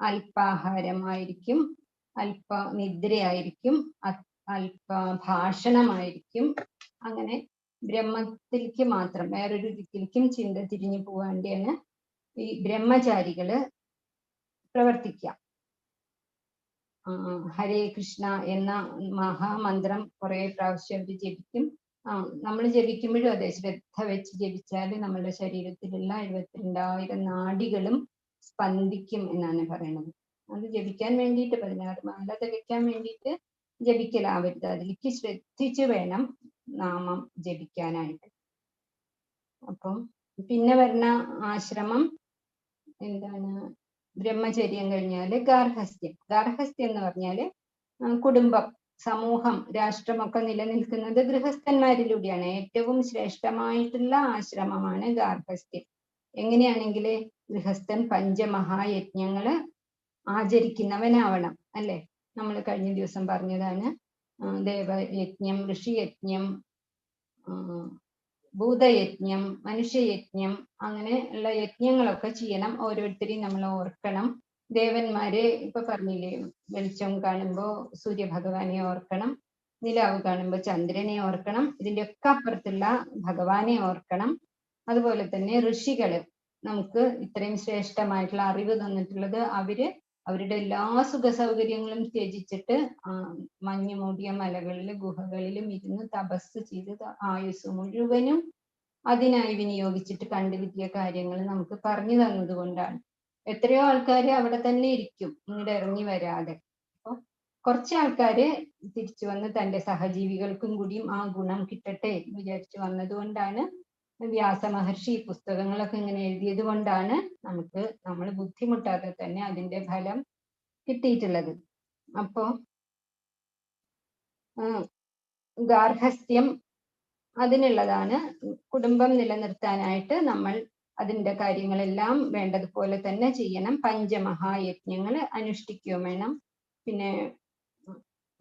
അല്പാഹാരമായിരിക്കും, അല്പ നിദ്രയായിരിക്കും, അല്പ ഭാഷണമായിരിക്കും. അങ്ങനെ ബ്രഹ്മത്തിലേക്ക് മാത്രം, വേറൊരു ദിക്കിലേക്കും ചിന്ത തിരിഞ്ഞു പോവാണ്ടാണ് ഈ ബ്രഹ്മചാരികള് പ്രവർത്തിക്കുക. ഹരേ കൃഷ്ണ എന്ന മഹാമന്ത്രം കുറെ പ്രാവശ്യം അവര് ജപിക്കും. നമ്മൾ ജപിക്കുമ്പോഴും അതെ, ശ്രദ്ധ വെച്ച് ജപിച്ചാൽ നമ്മുടെ ശരീരത്തിലുള്ള 72,000 നാഡികളും സ്പന്ദിക്കും എന്നാണ് പറയുന്നത്. അത് ജപിക്കാൻ വേണ്ടിയിട്ട് 16 മാല തികയ്ക്കാൻ വേണ്ടിയിട്ട് ജപിക്കലാവരുത്, അതിലേക്ക് ശ്രദ്ധിച്ചു വേണം നാമം ജപിക്കാനായിട്ട്. അപ്പം പിന്നെ വരുന്ന ആശ്രമം എന്താണ്? ബ്രഹ്മചര്യം കഴിഞ്ഞാല് ഗാർഹസ്ഥ്യം. ഗാർഹസ്ഥ്യം എന്ന് പറഞ്ഞാല് കുടുംബം, സമൂഹം, രാഷ്ട്രമൊക്കെ നിലനിൽക്കുന്നത് ഗൃഹസ്ഥന്മാരിലൂടെയാണ്. ഏറ്റവും ശ്രേഷ്ഠമായിട്ടുള്ള ആശ്രമമാണ് ഗാർഹസ്ഥ്യം. എങ്ങനെയാണെങ്കിൽ ഗൃഹസ്ഥൻ പഞ്ചമഹായജ്ഞങ്ങള് ആചരിക്കുന്നവനാവണം അല്ലെ. നമ്മൾ കഴിഞ്ഞ ദിവസം പറഞ്ഞതാണ്, ദേവയജ്ഞം, ഋഷിയജ്ഞം, ഭൂതയജ്ഞം, മനുഷ്യയജ്ഞം, അങ്ങനെ ഉള്ള യജ്ഞങ്ങളൊക്കെ ചെയ്യണം. ഓരോരുത്തരെയും നമ്മൾ ഓർക്കണം. ദേവന്മാരെ ഇപ്പൊ പറഞ്ഞില്ലേ, വെളിച്ചം കാണുമ്പോ സൂര്യഭഗവാനെ ഓർക്കണം, നിലാവ് കാണുമ്പോ ചന്ദ്രനെ ഓർക്കണം, ഇതിന്റെ ഒക്കെ അപ്പുറത്തുള്ള ഭഗവാനെ ഓർക്കണം. അതുപോലെ തന്നെ ഋഷികള് നമുക്ക് ഇത്രയും ശ്രേഷ്ഠമായിട്ടുള്ള അറിവ് തന്നിട്ടുള്ളത്, അവരുടെ എല്ലാ സുഖ സൗകര്യങ്ങളും ത്യജിച്ചിട്ട് മഞ്ഞു മൂടിയ മലകളിലും ഗുഹകളിലും ഇരുന്ന് തപസ് ചെയ്ത് ആയുസ് മുഴുവനും അതിനായി വിനിയോഗിച്ചിട്ട് കണ്ടുകിട്ടിയ കാര്യങ്ങൾ നമുക്ക് പറഞ്ഞു തന്നത് കൊണ്ടാണ്. എത്രയോ ആൾക്കാര് അവിടെ തന്നെ ഇരിക്കും, ഇങ്ങോട്ട് ഇറങ്ങി വരാതെ. അപ്പൊ കുറച്ച് ആൾക്കാര് തിരിച്ചു വന്ന് തന്റെ സഹജീവികൾക്കും കൂടിയും ആ ഗുണം കിട്ടട്ടെ എന്ന് വിചാരിച്ചു വന്നത് കൊണ്ടാണ് വ്യാസ മഹർഷി പുസ്തകങ്ങളൊക്കെ ഇങ്ങനെ എഴുതിയത് കൊണ്ടാണ് നമുക്ക് നമ്മൾ ബുദ്ധിമുട്ടാതെ തന്നെ അതിന്റെ ഫലം കിട്ടിയിട്ടുള്ളത്. അപ്പോ ഗാർഹസ്ഥ്യം അതിനുള്ളതാണ്. കുടുംബം നിലനിർത്താനായിട്ട് നമ്മൾ അതിന്റെ കാര്യങ്ങളെല്ലാം വേണ്ടതുപോലെ തന്നെ ചെയ്യണം. പഞ്ചമഹായജ്ഞങ്ങൾ അനുഷ്ഠിക്കുകയും വേണം. പിന്നെ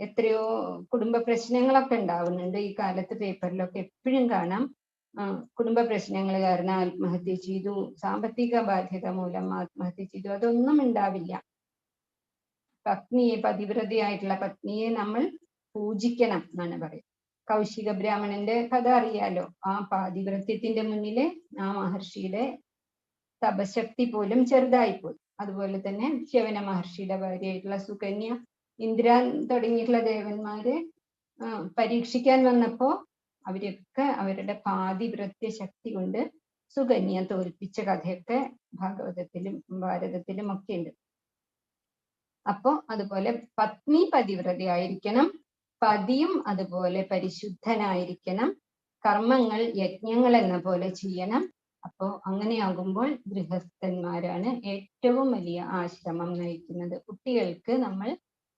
എത്രയോ കുടുംബ പ്രശ്നങ്ങളൊക്കെ ഉണ്ടാവുന്നുണ്ട് ഈ കാലത്ത്, പേപ്പറിലൊക്കെ എപ്പോഴും കാണാം. കുടുംബ പ്രശ്നങ്ങൾ കാരണം ആത്മഹത്യ ചെയ്തു, സാമ്പത്തിക ബാധ്യത മൂലം ആത്മഹത്യ ചെയ്തു, അതൊന്നും ഉണ്ടാവില്ല. പത്നിയെ, പതിവ്രതയായിട്ടുള്ള പത്നിയെ നമ്മൾ പൂജിക്കണം എന്നാണ് പറയുന്നത്. കൗശിക ബ്രാഹ്മണന്റെ കഥ അറിയാലോ. ആ പാതിവ്രത്യത്തിന്റെ മുന്നില് ആ മഹർഷിയുടെ തപശക്തി പോലും ചെറുതായിപ്പോയി. അതുപോലെ തന്നെ ശിവന മഹർഷിയുടെ ഭാര്യയായിട്ടുള്ള സുകന്യ, ഇന്ദ്രൻ തുടങ്ങിയിട്ടുള്ള ദേവന്മാരെ പരീക്ഷിക്കാൻ വന്നപ്പോ അവരൊക്കെ അവരുടെ പാതിവ്രത്യ ശക്തി കൊണ്ട് സുകന്യ തോൽപ്പിച്ച കഥയൊക്കെ ഭാഗവതത്തിലും ഭാരതത്തിലും ഒക്കെ ഉണ്ട്. അപ്പോ അതുപോലെ പത്നി പതിവ്രതയായിരിക്കണം, പതിയും അതുപോലെ പരിശുദ്ധനായിരിക്കണം, കർമ്മങ്ങൾ യജ്ഞങ്ങൾ എന്ന പോലെ ചെയ്യണം. അപ്പോ അങ്ങനെയാകുമ്പോൾ ഗൃഹസ്ഥന്മാരാണ് ഏറ്റവും വലിയ ആശ്രമം നയിക്കുന്നത്. കുട്ടികൾക്ക് നമ്മൾ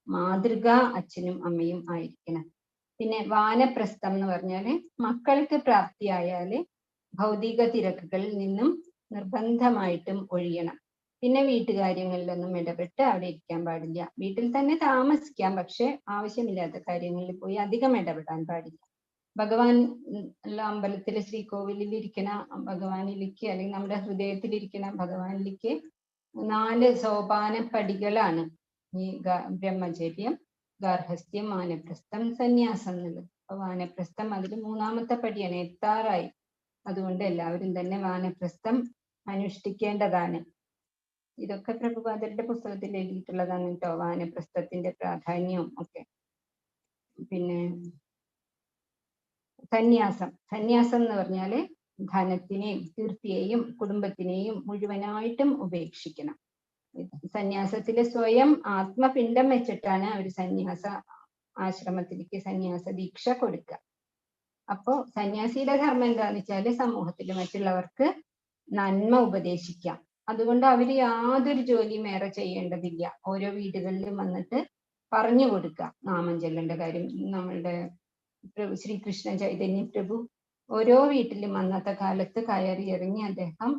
മാതൃകാ അച്ഛനും അമ്മയും ആയിരിക്കണം. പിന്നെ വാനപ്രസ്ഥം എന്ന് പറഞ്ഞാല് മക്കൾക്ക് പ്രാപ്തിയായാല് ഭൗതിക തിരക്കുകളിൽ നിന്നും നിർബന്ധമായിട്ടും ഒഴിയണം. പിന്നെ വീട്ടുകാര്യങ്ങളിലൊന്നും ഇടപെട്ട് അവിടെ ഇരിക്കാൻ പാടില്ല. വീട്ടിൽ തന്നെ താമസിക്കാം, പക്ഷെ ആവശ്യമില്ലാത്ത കാര്യങ്ങളിൽ പോയി അധികം ഇടപെടാൻ പാടില്ല. ഭഗവാൻ അമ്പലത്തിലെ ശ്രീകോവിലിൽ ഇരിക്കുന്ന ഭഗവാനിലേക്ക്, അല്ലെങ്കിൽ നമ്മുടെ ഹൃദയത്തിലിരിക്കുന്ന ഭഗവാനിലേക്ക് 4 സോപാന പടികളാണ് ഈ ബ്രഹ്മചര്യം, ഗാർഹസ്ഥ്യം, വാനപ്രസ്ഥം, സന്യാസം എന്നുള്ളത്. അപ്പൊ വാനപ്രസ്ഥം അതിൽ 3ാമത്തെ പടിയാണ്, എത്താറായി. അതുകൊണ്ട് എല്ലാവരും തന്നെ വാനപ്രസ്ഥം അനുഷ്ഠിക്കേണ്ടതാണ്. ഇതൊക്കെ പ്രഭുപാദരുടെ പുസ്തകത്തിൽ എഴുതിയിട്ടുള്ളതാണ് കേട്ടോ, വാനപ്രസ്ഥത്തിന്റെ പ്രാധാന്യവും ഒക്കെ. പിന്നെ സന്യാസം എന്ന് പറഞ്ഞാല് ധനത്തിനെയും കീർത്തിയെയും കുടുംബത്തിനെയും മുഴുവനായിട്ടും ഉപേക്ഷിക്കണം. സന്യാസത്തില് സ്വയം ആത്മപിണ്ഡം വെച്ചിട്ടാണ് അവർ സന്യാസ ആശ്രമത്തിലേക്ക് സന്യാസ ദീക്ഷ കൊടുക്കുക. അപ്പോ സന്യാസിയുടെ ധർമ്മം എന്താന്ന് വെച്ചാല് സമൂഹത്തിൽ മറ്റുള്ളവർക്ക് നന്മ ഉപദേശിക്കാം. അതുകൊണ്ട് അവര് യാതൊരു ജോലിയും ഏറെ ചെയ്യേണ്ടതില്ല. ഓരോ വീടുകളിലും വന്നിട്ട് പറഞ്ഞു കൊടുക്കുക നാമം ചൊല്ലേണ്ട കാര്യം. നമ്മളുടെ ശ്രീകൃഷ്ണ ചൈതന്യ പ്രഭു ഓരോ വീട്ടിലും അന്നത്തെ കാലത്ത് കയറി ഇറങ്ങി അദ്ദേഹം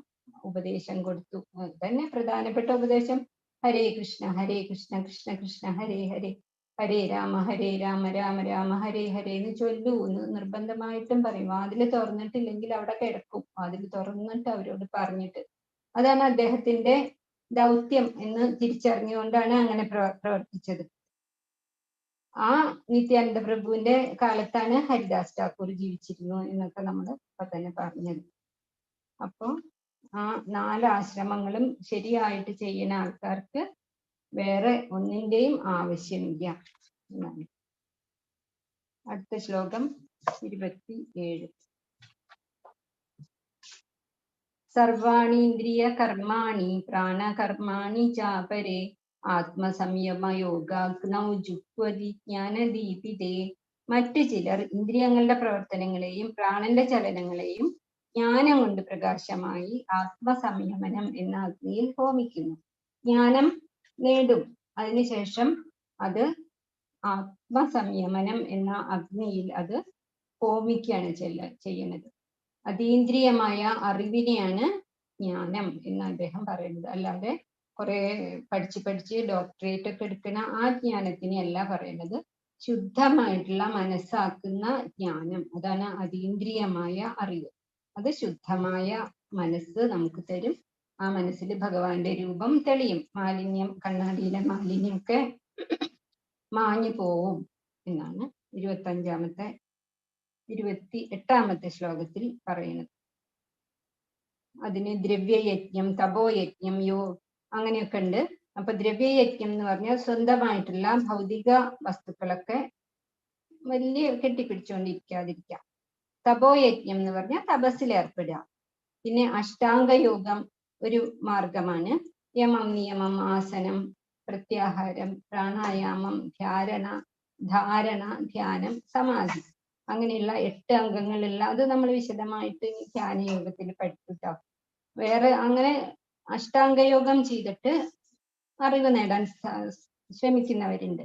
ഉപദേശം കൊടുത്തു. തന്നെ പ്രധാനപ്പെട്ട ഉപദേശം ഹരേ കൃഷ്ണ കൃഷ്ണ കൃഷ്ണ ഹരേ ഹരേ, ഹരേ രാമ രാമ രാമ ഹരേ ഹരേ എന്ന് ചൊല്ലൂ എന്ന് നിർബന്ധമായിട്ടും പറയും. വാതില് തുറന്നിട്ടില്ലെങ്കിൽ അവിടെ കിടക്കും. വാതില് തുറന്നിട്ട് അവരോട് പറഞ്ഞിട്ട്, അതാണ് അദ്ദേഹത്തിന്റെ ദൗത്യം എന്ന് തിരിച്ചറിഞ്ഞുകൊണ്ടാണ് അങ്ങനെ പ്രവർത്തിച്ചത്. ആ നിത്യാനന്ദ പ്രഭുവിന്റെ കാലത്താണ് ഹരിദാസ് ഠാക്കൂർ ജീവിച്ചിരുന്നു എന്നൊക്കെ നമ്മൾ ഇപ്പൊ തന്നെ പറഞ്ഞത്. അപ്പൊ ആ 4 ആശ്രമങ്ങളും ശരിയായിട്ട് ചെയ്യുന്ന ആൾക്കാർക്ക് വേറെ ഒന്നിന്റെയും ആവശ്യമില്ല എന്നാണ്. അടുത്ത ശ്ലോകം 27. സർവാണീന്ദ്രിയ കർമാണി പ്രാണകർമാണി ചാപരേ ആത്മസംയമയോഗാഗ്നൗ ജുഹ്വതി ജ്ഞാനദീപിതേ. മറ്റു ചിലർ ഇന്ദ്രിയങ്ങളുടെ പ്രവർത്തനങ്ങളെയും പ്രാണന്റെ ചലനങ്ങളെയും ജ്ഞാനം കൊണ്ട് പ്രകാശമായി ആത്മസംയമനം എന്ന അഗ്നിയിൽ ഹോമിക്കുന്നു. ജ്ഞാനം നേടും, അതിനുശേഷം അത് ആത്മസംയമനം എന്ന അഗ്നിയിൽ അത് ഹോമിക്കുകയാണ് ചെയ്യുന്നത്. അതീന്ദ്രിയമായ അറിവിനെയാണ് ജ്ഞാനം എന്ന് അദ്ദേഹം പറയുന്നത്. അല്ലാതെ കുറെ പഠിച്ച് ഡോക്ടറേറ്റ് ഒക്കെ എടുക്കുന്ന ആ ജ്ഞാനത്തിനെയല്ല പറയുന്നത്. ശുദ്ധമായിട്ടുള്ള മനസ്സാക്കുന്ന ജ്ഞാനം, അതാണ് അതീന്ദ്രിയമായ അറിവ്. അത് ശുദ്ധമായ മനസ്സ് നമുക്ക് തരും. ആ മനസ്സിൽ ഭഗവാന്റെ രൂപം തെളിയും. മാലിന്യം, കണ്ണാടിയിലെ മാലിന്യമൊക്കെ മാഞ്ഞു പോവും എന്നാണ് 28ാമത്തെ ശ്ലോകത്തിൽ പറയുന്നത്. അതിന് ദ്രവ്യയജ്ഞം, തപോയജ്ഞം, അങ്ങനെയൊക്കെ ഉണ്ട്. അപ്പൊ ദ്രവ്യയജ്ഞം എന്ന് പറഞ്ഞാൽ സ്വന്തമായിട്ടുള്ള ഭൗതിക വസ്തുക്കളൊക്കെ വലിയ കെട്ടിപ്പിടിച്ചുകൊണ്ടിരിക്കാതിരിക്കുക. തപോയജ്ഞം എന്ന് പറഞ്ഞാൽ തപസ്സിൽ ഏർപ്പെടുക. പിന്നെ അഷ്ടാംഗയോഗം ഒരു മാർഗമാണ്. യമം, നിയമം, ആസനം, പ്രത്യാഹാരം, പ്രാണായാമം, ധാരണ, ധ്യാനം, സമാധി, അങ്ങനെയുള്ള 8 അംഗങ്ങളുള്ള, അത് നമ്മൾ വിശദമായിട്ട് ധ്യാനയോഗത്തിൽ പഠിച്ചിട്ടോ. വേറെ അങ്ങനെ അഷ്ടാംഗയോഗം ചെയ്തിട്ട് അറിവ് നേടാൻ ശ്രമിക്കുന്നവരുണ്ട്.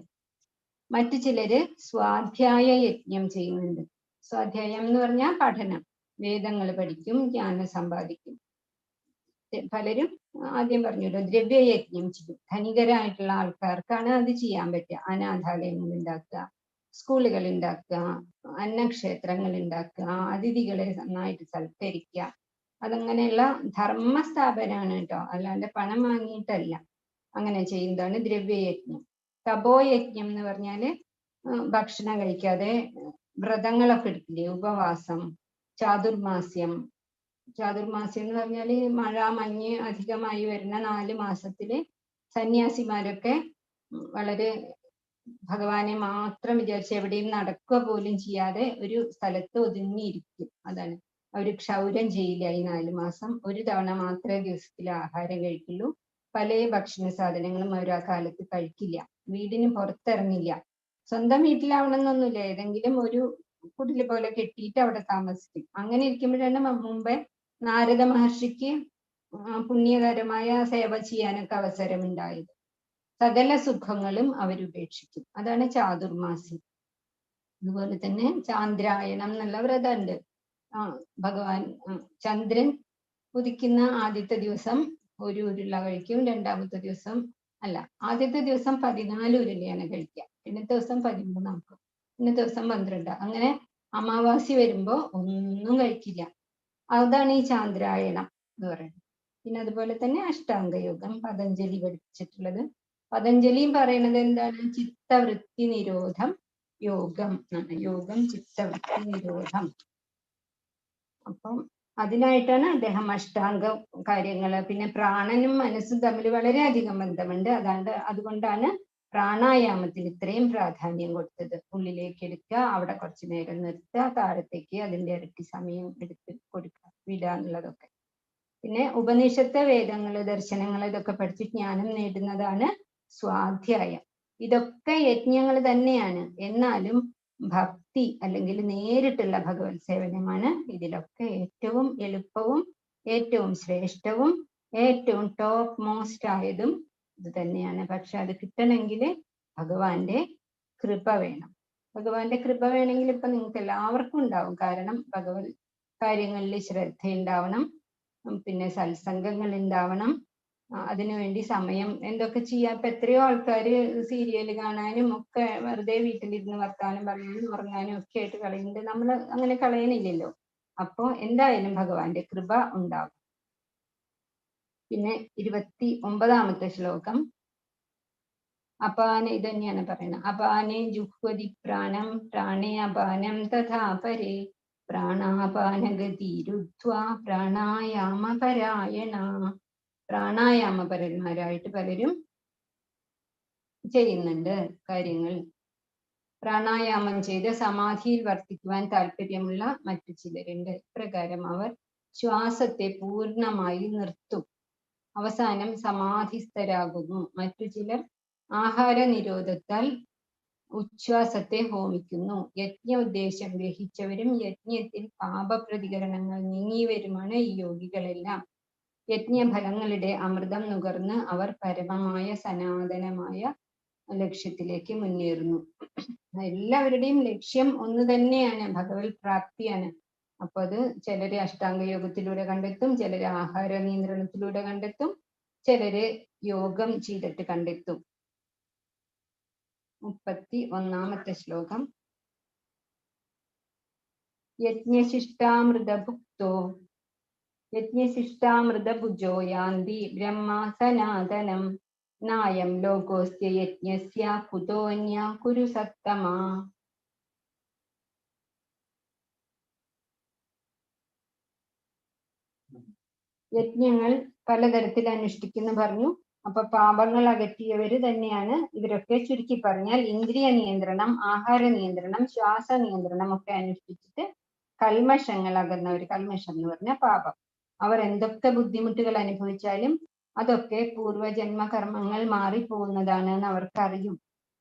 മറ്റു ചിലര് സ്വാധ്യായ യജ്ഞം ചെയ്യുന്നുണ്ട്. സ്വാധ്യായം എന്ന് പറഞ്ഞാൽ പഠനം, വേദങ്ങൾ പഠിക്കും, ജ്ഞാനം സമ്പാദിക്കും. പലരും ആദ്യം പറഞ്ഞല്ലോ ദ്രവ്യയജ്ഞം ചെയ്യും. ധനികരായിട്ടുള്ള ആൾക്കാർക്കാണ് അത് ചെയ്യാൻ പറ്റുക. അനാഥാലയങ്ങൾ ഉണ്ടാക്കുക, സ്കൂളുകൾ ഉണ്ടാക്കുക, അന്നക്ഷേത്രങ്ങൾ ഉണ്ടാക്കുക, അതിഥികളെ നന്നായിട്ട് സൽക്കരിക്കുക. അതങ്ങനെയുള്ള ധർമ്മ സ്ഥാപനമാണ് കേട്ടോ, അല്ലാണ്ട് പണം വാങ്ങിയിട്ടല്ല. അങ്ങനെ ചെയ്യുന്നതാണ് ദ്രവ്യയജ്ഞം. തപോയജ്ഞം എന്ന് പറഞ്ഞാല് ഭക്ഷണം കഴിക്കാതെ വ്രതങ്ങളൊക്കെ എടുക്കില്ലേ, ഉപവാസം, ചാതുർമാസ്യം. ചാതുർമാസ്യം എന്ന് പറഞ്ഞാല് മഴ മഞ്ഞ് അധികമായി വരുന്ന 4 മാസത്തില് സന്യാസിമാരൊക്കെ വളരെ ഭഗവാനെ മാത്രം വിചാരിച്ച് എവിടെയും നടക്കുക പോലും ചെയ്യാതെ ഒരു സ്ഥലത്ത് ഒതുങ്ങിയിരിക്കും. അതാണ് അവര് ക്ഷൗരം ചെയ്യില്ല. ഈ 4 മാസം ഒരു തവണ മാത്രമേ ദിവസത്തിൽ ആഹാരം കഴിക്കുള്ളൂ. പല ഭക്ഷണ സാധനങ്ങളും അവർ ആ കാലത്ത് കഴിക്കില്ല. വീടിന് പുറത്തിറങ്ങില്ല. സ്വന്തം വീട്ടിലാവണമെന്നൊന്നുമില്ല, ഏതെങ്കിലും ഒരു കുടില് പോലെ കെട്ടിയിട്ട് അവിടെ താമസിക്കും. അങ്ങനെ ഇരിക്കുമ്പോഴാണ് മുമ്പേ നാരദ മഹർഷിക്ക് പുണ്യകരമായ സേവ ചെയ്യാനൊക്കെ അവസരമുണ്ടായത്. സകല സുഖങ്ങളും അവരുപേക്ഷിക്കും. അതാണ് ചാതുർമാസ്യം. അതുപോലെ തന്നെ ചാന്ദ്രായണം എന്നുള്ള വ്രതമുണ്ട്. ഭഗവാൻ ചന്ദ്രൻ ഉദിക്കുന്ന ആദ്യത്തെ ദിവസം ഒരു ഉരുള കഴിക്കും, രണ്ടാമത്തെ ദിവസം ആദ്യത്തെ ദിവസം 14 ഉരുളയാണ് കഴിക്കുക, പിന്നത്തെ ദിവസം 13 ആക്കും, പിന്നത്തെ ദിവസം 12. അങ്ങനെ അമാവാസി വരുമ്പോ ഒന്നും കഴിക്കില്ല. അതാണ് ഈ ചാന്ദ്രായണം എന്ന് പറയുന്നത്. പിന്നെ അതുപോലെ തന്നെ അഷ്ടാംഗയോഗം പതഞ്ജലി പഠിപ്പിച്ചിട്ടുള്ളത്. പതഞ്ജലിയും പറയുന്നത് എന്താണ്? ചിത്തവൃത്തി നിരോധം യോഗം എന്നാണ്. യോഗം ചിത്തവൃത്തി നിരോധം. അപ്പം അതിനായിട്ടാണ് അദ്ദേഹം അഷ്ടാംഗ കാര്യങ്ങള്, പിന്നെ പ്രാണനും മനസ്സും തമ്മിൽ വളരെയധികം ബന്ധമുണ്ട്. അതുകൊണ്ടാണ് പ്രാണായാമത്തിന് ഇത്രയും പ്രാധാന്യം കൊടുത്തത്. ഉള്ളിലേക്ക് എടുക്കുക, അവിടെ കുറച്ചു നേരം നിർത്തുക, താഴത്തേക്ക് അതിന്റെ ഇരട്ടി സമയം എടുത്ത് കൊടുക്കുക, വിടുക എന്നുള്ളതൊക്കെ. പിന്നെ ഉപനിഷത്ത്, വേദങ്ങള്, ദർശനങ്ങൾ ഇതൊക്കെ പഠിച്ച് ജ്ഞാനം നേടുന്നതാണ് സ്വാധ്യായം. ഇതൊക്കെ യജ്ഞങ്ങൾ തന്നെയാണ്. എന്നാലും ഭക്തി അല്ലെങ്കിൽ നേരിട്ടുള്ള ഭഗവത് സേവനമാണ് ഇതിലൊക്കെ ഏറ്റവും എളുപ്പവും ഏറ്റവും ശ്രേഷ്ഠവും ഏറ്റവും ടോപ്പ് മോസ്റ്റ് ആയതും ഇത് തന്നെയാണ്. പക്ഷെ അത് കിട്ടണമെങ്കിൽ ഭഗവാന്റെ കൃപ വേണം. ഭഗവാന്റെ കൃപ വേണമെങ്കിൽ ഇപ്പൊ നിങ്ങൾക്ക് എല്ലാവർക്കും ഉണ്ടാവും. കാരണം ഭഗവത് കാര്യങ്ങളിൽ ശ്രദ്ധ ഉണ്ടാവണം, പിന്നെ സത്സംഗങ്ങൾ ഉണ്ടാവണം, അതിനുവേണ്ടി സമയം എന്തൊക്കെ ചെയ്യാം. ഇപ്പൊ എത്രയോ ആൾക്കാര് സീരിയല് കാണാനും ഒക്കെ വെറുതെ വീട്ടിലിരുന്ന് വർത്താനം പറയാനും ഉറങ്ങാനും ഒക്കെ ആയിട്ട് കളയുന്നുണ്ട്. നമ്മൾ അങ്ങനെ കളയണില്ലല്ലോ. അപ്പോ എന്തായാലും ഭഗവാന്റെ കൃപ ഉണ്ടാവും. പിന്നെ 29ാമത്തെ ശ്ലോകം അപാന ഇത് തന്നെയാണ് പറയുന്നത്. അപാനെ ജുഹ്വതി പ്രാണം പ്രാണേ അപാനം തഥാ പരേ പ്രാണാപാനഗതിരുദ്ധ്വാ പ്രാണായാമപരായണ. പ്രാണായാമപരന്മാരായിട്ട് പലരും ചെയ്യുന്നുണ്ട് കാര്യങ്ങൾ. പ്രാണായാമം ചെയ്ത് സമാധിയിൽ വർത്തിക്കുവാൻ താല്പര്യമുള്ള മറ്റു ചിലരുണ്ട്. ഇപ്രകാരം അവർ ശ്വാസത്തെ പൂർണ്ണമായി നിർത്തും, അവസാനം സമാധിസ്ഥരാകുന്നു. മറ്റു ചിലർ ആഹാര നിരോധത്താൽ ഉച്ഛ്വാസത്തെ ഹോമിക്കുന്നു. യജ്ഞ ഉദ്ദേശം ഗ്രഹിച്ചവരും യജ്ഞത്തിൽ പാപപ്രതികരണങ്ങൾ നീങ്ങിയവരുമാണ് ഈ യോഗികളെല്ലാം. യജ്ഞഫലങ്ങളുടെ അമൃതം നുകർന്ന് അവർ പരമമായ സനാതനമായ ലക്ഷ്യത്തിലേക്ക് മുന്നേറുന്നു. എല്ലാവരുടെയും ലക്ഷ്യം ഒന്ന് തന്നെയാണ്, ഭഗവത് പ്രാപ്തിയാണ്. അപ്പൊ അത് ചിലര് അഷ്ടാംഗയോഗത്തിലൂടെ കണ്ടെത്തും, ചിലര് ആഹാര നിയന്ത്രണത്തിലൂടെ കണ്ടെത്തും, ചിലര് യോഗം ചെയ്തിട്ട് കണ്ടെത്തും. 31ാമത്തെ ശ്ലോകം യജ്ഞശിഷ്ടാമൃതഭുജോ യാന്തി ബ്രഹ്മ സനാതനം നായം ലോകോസ്യ യജ്ഞസ്യ കുതോന്യ കുരു സത്തമാ. യജ്ഞങ്ങൾ പലതരത്തിൽ അനുഷ്ഠിക്കുന്നു പറഞ്ഞു. അപ്പൊ പാപങ്ങൾ അകറ്റിയവര് തന്നെയാണ് ഇവരൊക്കെ. ചുരുക്കി പറഞ്ഞാൽ ഇന്ദ്രിയ നിയന്ത്രണം, ആഹാര നിയന്ത്രണം, ശ്വാസ നിയന്ത്രണം ഒക്കെ അനുഷ്ഠിച്ചിട്ട് കൽമഷങ്ങൾ അകന്നവര്. കൽമഷം എന്ന് പറഞ്ഞാൽ പാപം. അവർ എന്തൊക്കെ ബുദ്ധിമുട്ടുകൾ അനുഭവിച്ചാലും അതൊക്കെ പൂർവജന്മ കർമ്മങ്ങൾ മാറിപ്പോകുന്നതാണ് എന്ന് അവർക്കറിയും.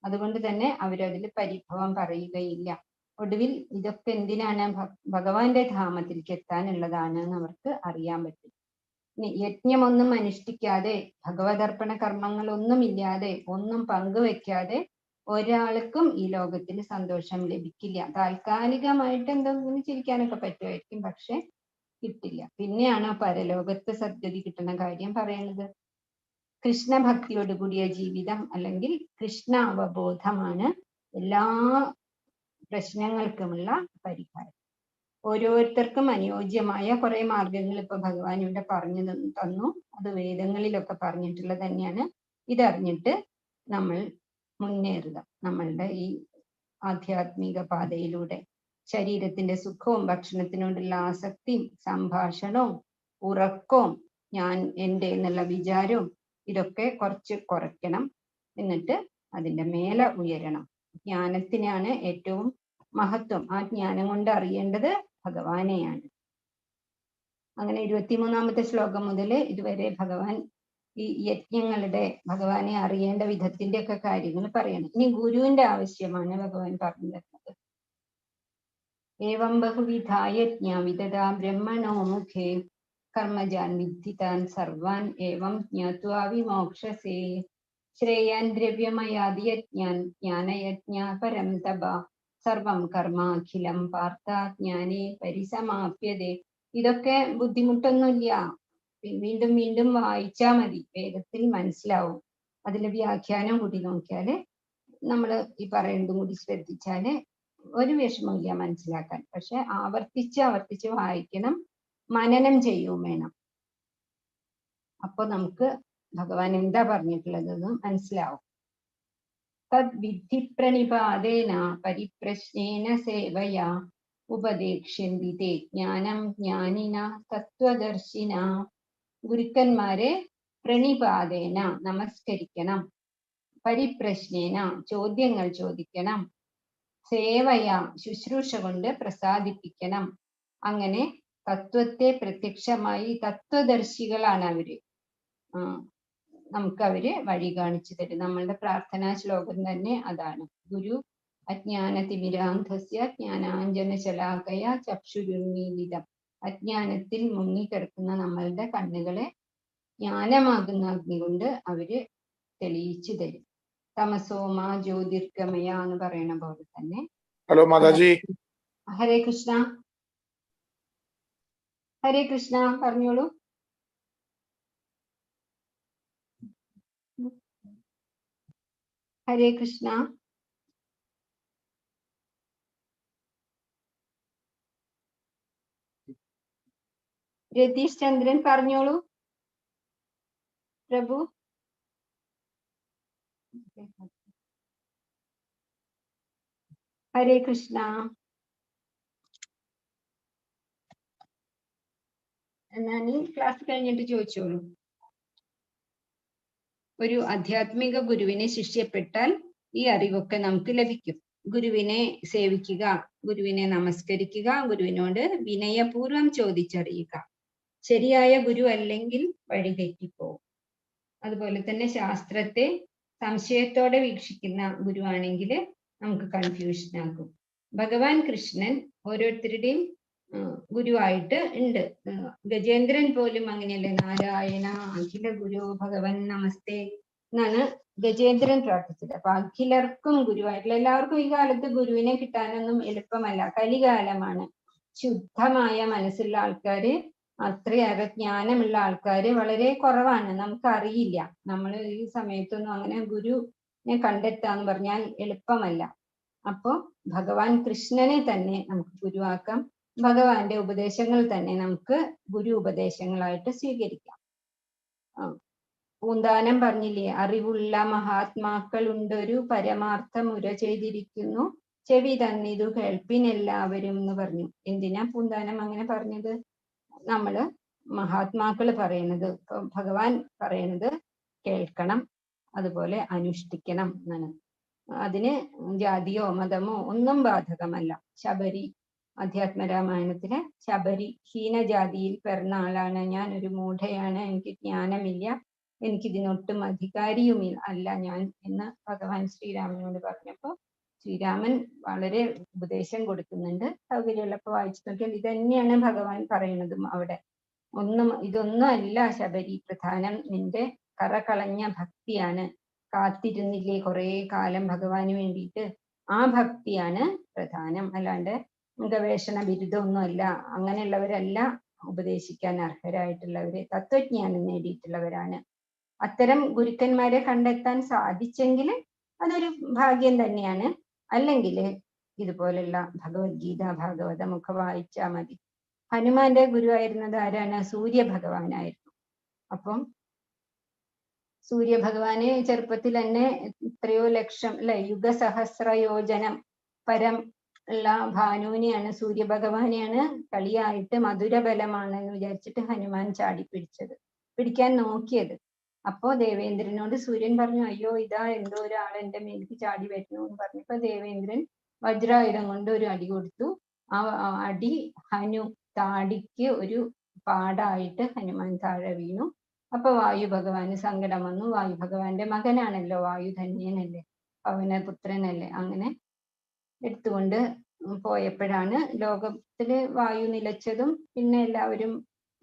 അതുകൊണ്ട് തന്നെ അവരതിൽ പരിഭവം പറയുകയില്ല. ഒടുവിൽ ഇതൊക്കെ എന്തിനാണ്? ഭഗവാന്റെ ധാമത്തിലേക്ക് എത്താനുള്ളതാണ് എന്ന് അവർക്ക് അറിയാൻ പറ്റും. യജ്ഞമൊന്നും അനുഷ്ഠിക്കാതെ, ഭഗവതർപ്പണ കർമ്മങ്ങളൊന്നുമില്ലാതെ, ഒന്നും പങ്കുവെക്കാതെ ഒരാൾക്കും ഈ ലോകത്തിൽ സന്തോഷം ലഭിക്കില്ല. താൽക്കാലികമായിട്ട് എന്തെങ്കിലും ചിരിക്കാനൊക്കെ പറ്റുമായിരിക്കും, പക്ഷെ കിട്ടില്ല. പിന്നെയാണ് പരലോകത്ത് സദ്ഗതി കിട്ടുന്ന കാര്യം പറയുന്നത്. കൃഷ്ണഭക്തിയോട് കൂടിയ ജീവിതം അല്ലെങ്കിൽ കൃഷ്ണ അവബോധമാണ് എല്ലാ പ്രശ്നങ്ങൾക്കുമുള്ള പരിഹാരം. ഓരോരുത്തർക്കും അനുയോജ്യമായ കുറെ മാർഗങ്ങൾ ഇപ്പൊ ഭഗവാൻ ഇവിടെ പറഞ്ഞു തന്നു. അത് വേദങ്ങളിലൊക്കെ പറഞ്ഞിട്ടുള്ളത് തന്നെയാണ്. ഇതറിഞ്ഞിട്ട് നമ്മൾ മുന്നേറുക നമ്മളുടെ ഈ ആധ്യാത്മിക പാതയിലൂടെ. ശരീരത്തിന്റെ സുഖവും ഭക്ഷണത്തിനോടുള്ള ആസക്തിയും സംഭാഷണവും ഉറക്കവും ഞാൻ എൻ്റെ എന്നുള്ള വിചാരവും ഇതൊക്കെ കുറച്ച് കുറയ്ക്കണം. എന്നിട്ട് അതിൻ്റെ മേലെ ഉയരണം. ജ്ഞാനത്തിനാണ് ഏറ്റവും മഹത്വം. ആ ജ്ഞാനം കൊണ്ട് അറിയേണ്ടത് ഭഗവാനെയാണ്. അങ്ങനെ 23ാമത്തെ ശ്ലോകം മുതൽ ഇതുവരെ ഭഗവാൻ ഈ യജ്ഞങ്ങളുടെ ഭഗവാനെ അറിയേണ്ട വിധത്തിന്റെ ഒക്കെ കാര്യങ്ങൾ പറയണം. ഇനി ഗുരുവിന്റെ ആവശ്യമാണ് ഭഗവാൻ പറഞ്ഞു തരുന്നത്. ഏവം ബഹുവിധാ യജ്ഞ വിദദാ ബ്രഹ്മണോ മുഖേ കർമ്മജാൻ വിദ്ധിതാൻ സർവാൻ ഏവം ജ്ഞാത്വാ വിമോക്ഷസേ ശ്രേയാൻ ദ്രവ്യമയാദി യജ്ഞാൻ ജ്ഞാനയജ്ഞ പരം തപ സർവം കർമാഖിലം പാർത്ഥ ജ്ഞാനേ പരിസമാപ്യതേ. ഇതൊക്കെ ബുദ്ധിമുട്ടൊന്നുമില്ല. വീണ്ടും വീണ്ടും വായിച്ചാൽ മതി, വേഗത്തിൽ മനസ്സിലാവും. അതിന്റെ വ്യാഖ്യാനം കൂടി നോക്കിയാല് നമ്മൾ ഈ പറയുന്നതും കൂടി ശ്രദ്ധിച്ചാല് ഒരു വിഷമമില്ല മനസ്സിലാക്കാൻ. പക്ഷെ ആവർത്തിച്ച് വായിക്കണം, മനനം ചെയ്യും വേണം. അപ്പൊ നമുക്ക് ഭഗവാൻ എന്താ പറഞ്ഞിട്ടുള്ളതെന്ന് മനസ്സിലാവും. തദ് വിദ്ധി പ്രണിപാതേന പരിപ്രശ്നേന സേവയാ ഉപദേക്ഷ്യന്തി തേ ജ്ഞാനം ജ്ഞാനിന തത്വദർശിന. ഗുരുക്കന്മാരെ പ്രണിപാതേന നമസ്കരിക്കണം, പരിപ്രശ്നേന ചോദ്യങ്ങൾ ചോദിക്കണം, സേവയ ശുശ്രൂഷ കൊണ്ട് പ്രസാദിപ്പിക്കണം. അങ്ങനെ തത്വത്തെ പ്രത്യക്ഷമായി തത്വദർശികളാണ് അവര്. നമുക്ക് അവര് വഴി കാണിച്ചു തരും. നമ്മളുടെ പ്രാർത്ഥനാ ശ്ലോകം തന്നെ അതാണ്. ഗുരു അജ്ഞാനതിമിരാന്ധസ്യ ജ്ഞാനാഞ്ജനശലാകയ ചക്ഷുരുന്മീലിതം. അജ്ഞാനത്തിൽ മുങ്ങിക്കിടക്കുന്ന നമ്മളുടെ കണ്ണുകളെ ജ്ഞാനമാകുന്ന അഗ്നി കൊണ്ട് അവര് തെളിയിച്ചു തരും. തമസോമ ജ്യോതിർഗമയ എന്ന് പറയുന്ന പോലെ തന്നെ. ഹലോ മാതാജി. ഹരേ കൃഷ്ണ. ഹരേ കൃഷ്ണ, പറഞ്ഞോളൂ. ഹരേ കൃഷ്ണ. രതീഷ് ചന്ദ്രൻ പറഞ്ഞോളൂ പ്രഭു. ഹരേ കൃഷ്ണ. ഞാൻ ക്ലാസ് കഴിഞ്ഞിട്ട് ചോദിച്ചോളൂ. ഒരു ആധ്യാത്മിക ഗുരുവിനെ ശിഷ്യപ്പെട്ടാൽ ഈ അറിവൊക്കെ നമുക്ക് ലഭിക്കും. ഗുരുവിനെ സേവിക്കുക, ഗുരുവിനെ നമസ്കരിക്കുക, ഗുരുവിനോട് വിനയപൂർവം ചോദിച്ചറിയുക. ശരിയായ ഗുരു അല്ലെങ്കിൽ വഴി തെറ്റിപ്പോവും. അതുപോലെ തന്നെ ശാസ്ത്രത്തെ സംശയത്തോടെ വീക്ഷിക്കുന്ന ഗുരുവാണെങ്കിൽ നമുക്ക് കൺഫ്യൂഷൻ ആകും. ഭഗവാൻ കൃഷ്ണൻ ഓരോരുത്തരുടെയും ഗുരുവായിട്ട് ഉണ്ട്. ഗജേന്ദ്രൻ പോലും അങ്ങനെയല്ലേ, നാരായണ അഖില ഗുരു ഭഗവൻ നമസ്തേ എന്നാണ് ഗജേന്ദ്രൻ പ്രാർത്ഥിച്ചത്. അപ്പൊ അഖിലർക്കും ഗുരുവായിട്ടുള്ള എല്ലാവർക്കും ഈ കാലത്ത് ഗുരുവിനെ കിട്ടാനൊന്നും എളുപ്പമല്ല. കലികാലമാണ്. ശുദ്ധമായ മനസ്സുള്ള ആൾക്കാര്, അത്രയേറെ ജ്ഞാനമുള്ള ആൾക്കാര് വളരെ കുറവാണ്. നമുക്കറിയില്ല. നമ്മൾ ഈ സമയത്തൊന്നും അങ്ങനെ ഗുരുവിനെ കണ്ടെത്താന്ന് പറഞ്ഞാൽ എളുപ്പമല്ല. അപ്പോ ഭഗവാൻ കൃഷ്ണനെ തന്നെ നമുക്ക് ഗുരുവാക്കാം. ഭഗവാന്റെ ഉപദേശങ്ങൾ തന്നെ നമുക്ക് ഗുരു ഉപദേശങ്ങളായിട്ട് സ്വീകരിക്കാം. പൂന്താനം പറഞ്ഞില്ലേ, അറിവുള്ള മഹാത്മാക്കൾ ഉണ്ടൊരു പരമാർത്ഥം ഉര ചെയ്തിരിക്കുന്നു, ചെവി തന്നിതു കേൾപ്പിനെല്ലാവരും എന്ന് പറഞ്ഞു. എന്തിനാ പൂന്താനം അങ്ങനെ പറഞ്ഞത്? നമ്മള് മഹാത്മാക്കള് പറയണത്, ഭഗവാൻ പറയണത് കേൾക്കണം, അതുപോലെ അനുഷ്ഠിക്കണം എന്നാണ്. അതിന് ജാതിയോ മതമോ ഒന്നും ബാധകമല്ല. ശബരി, അധ്യാത്മരാമായണത്തിലെ ശബരി ഹീനജാതിയിൽ പിറന്ന ആളാണ് ഞാൻ, ഒരു മൂഢയാണ്, എനിക്ക് ജ്ഞാനമില്ല, എനിക്കിതിനൊട്ടും അധികാരിയും അല്ല ഞാൻ എന്ന് ഭഗവാൻ ശ്രീരാമനോട് പറഞ്ഞപ്പോ ശ്രീരാമൻ വളരെ ഉപദേശം കൊടുക്കുന്നുണ്ട്. സൗകര്യമുള്ളപ്പോ വായിച്ചു നോക്കിയാൽ ഇതന്നെയാണ് ഭഗവാൻ പറയുന്നതും അവിടെ. ഇതൊന്നും അല്ല ശബരി പ്രധാനം, നിന്റെ കറ കളഞ്ഞ ഭക്തിയാണ്. കാത്തിരുന്നില്ലേ കുറെ കാലം ഭഗവാന് വേണ്ടിയിട്ട്, ആ ഭക്തിയാണ് പ്രധാനം. അല്ലാണ്ട് ഗവേഷണ ബിരുദമൊന്നും അല്ല. അങ്ങനെയുള്ളവരല്ല ഉപദേശിക്കാൻ അർഹരായിട്ടുള്ളവര്, തത്വജ്ഞാനം നേടിയിട്ടുള്ളവരാണ്. അത്തരം ഗുരുക്കന്മാരെ കണ്ടെത്താൻ സാധിച്ചെങ്കിൽ അതൊരു ഭാഗ്യം തന്നെയാണ്. അല്ലെങ്കിൽ ഇതുപോലുള്ള ഭഗവത്ഗീത ഭാഗവതം ഒക്കെ വായിച്ചാൽ മതി. ഹനുമാന്റെ ഗുരുവായിരുന്നത് ആരാണ്? സൂര്യ ഭഗവാനായിരുന്നു. അപ്പം സൂര്യഭഗവാന് ചെറുപ്പത്തിൽ തന്നെ എത്രയോ ലക്ഷം അല്ലെ യുഗസഹസ്രയോജനം പരം ഉള്ള ഭാനുവിനെയാണ്, സൂര്യഭഗവാനെയാണ് കളിയായിട്ട് മധുരബലമാണെന്ന് വിചാരിച്ചിട്ട് ഹനുമാൻ ചാടി പിടിക്കാൻ നോക്കിയത്. അപ്പോ ദേവേന്ദ്രനോട് സൂര്യൻ പറഞ്ഞു, അയ്യോ ഇതാ എന്തോ ഒരാൾ എന്റെ മേലേക്ക് ചാടി വരുന്നു എന്ന് പറഞ്ഞപ്പോ ദേവേന്ദ്രൻ വജ്രായുധം കൊണ്ട് ഒരു അടി കൊടുത്തു. ആ അടി താടിക്ക് ഒരു പാടായിട്ട് ഹനുമാൻ താഴെ വീണു. അപ്പൊ വായു ഭഗവാന് സങ്കടം വന്നു. വായു ഭഗവാന്റെ മകനാണല്ലോ, വായുധന്യനല്ലേ, പവനപുത്രനല്ലേ. അങ്ങനെ എടുത്തുകൊണ്ട് പോയപ്പോഴാണ് ലോകത്തില് വായു നിലച്ചതും പിന്നെ എല്ലാവരും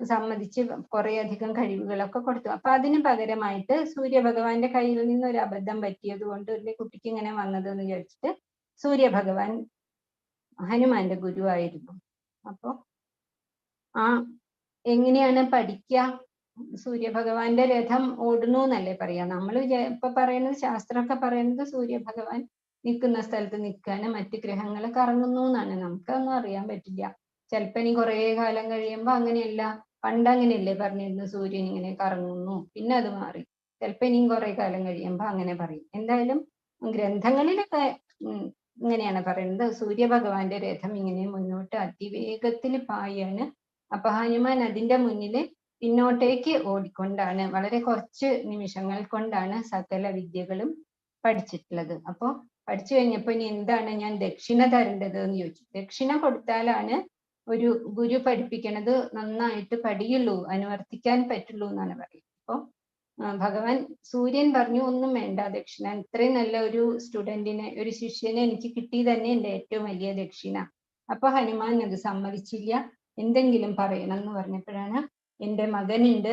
സമ്മതിച്ച് കുറെ അധികം കഴിവുകളൊക്കെ കൊടുത്തു. അപ്പൊ അതിന് പകരമായിട്ട് സൂര്യഭഗവാന്റെ കയ്യിൽ നിന്ന് ഒരു അബദ്ധം പറ്റിയത് കൊണ്ട് ഒരു കുട്ടിക്ക് ഇങ്ങനെ വന്നത് എന്ന് വിചാരിച്ചിട്ട് സൂര്യഭഗവാൻ ഹനുമാന്റെ ഗുരുവായിരുന്നു. അപ്പൊ എങ്ങനെയാണ് പഠിക്കുക? സൂര്യഭഗവാന്റെ രഥം ഓടുന്നു എന്നല്ലേ പറയാ. നമ്മൾ ഇപ്പൊ പറയുന്നത്, ശാസ്ത്രമൊക്കെ പറയുന്നത് സൂര്യഭഗവാൻ നിൽക്കുന്ന സ്ഥലത്ത് നിൽക്കാന് മറ്റ് ഗ്രഹങ്ങൾ കറങ്ങുന്നു എന്നാണ്. നമുക്കൊന്നും അറിയാൻ പറ്റില്ല. ചിലപ്പോ ഇനി കുറെ കാലം കഴിയുമ്പോ അങ്ങനെയല്ല, പണ്ട് അങ്ങനെയല്ലേ പറഞ്ഞിരുന്നു, സൂര്യൻ ഇങ്ങനെ കറങ്ങുന്നു, പിന്നെ അത് മാറി. ചിലപ്പോ ഇനിയും കുറെ കാലം കഴിയുമ്പോ അങ്ങനെ പറയും. എന്തായാലും ഗ്രന്ഥങ്ങളിലൊക്കെ ഇങ്ങനെയാണ് പറയുന്നത്, സൂര്യഭഗവാന്റെ രഥം ഇങ്ങനെ മുന്നോട്ട് അതിവേഗത്തിൽ പായാണ്. അപ്പൊ ഹനുമാൻ അതിന്റെ മുന്നില് പിന്നോട്ടേക്ക് ഓടിക്കൊണ്ടാണ്, വളരെ കുറച്ച് നിമിഷങ്ങൾ കൊണ്ടാണ് സകല വിദ്യകളും പഠിച്ചിട്ടുള്ളത്. അപ്പൊ പഠിച്ചു കഴിഞ്ഞപ്പോ ഇനി എന്താണ് ഞാൻ ദക്ഷിണ തരേണ്ടത് എന്ന് ചോദിച്ചു. ദക്ഷിണ കൊടുത്താലാണ് ഒരു ഗുരു പഠിപ്പിക്കണത് നന്നായിട്ട് പഠിയുള്ളൂ, അനുവർത്തിക്കാൻ പറ്റുള്ളൂ എന്നാണ് പറയുന്നത്. അപ്പൊ ഭഗവാൻ സൂര്യൻ പറഞ്ഞു, ഒന്നും വേണ്ട ദക്ഷിണ, ഇത്രയും നല്ല ഒരു സ്റ്റുഡന്റിനെ, ഒരു ശിഷ്യനെ എനിക്ക് കിട്ടി തന്നെ എന്റെ ഏറ്റവും വലിയ ദക്ഷിണ. അപ്പൊ ഹനുമാൻ അത് സമ്മതിച്ചില്ല. എന്തെങ്കിലും പറയണം എന്ന് പറഞ്ഞപ്പോഴാണ്, എന്റെ മകനുണ്ട്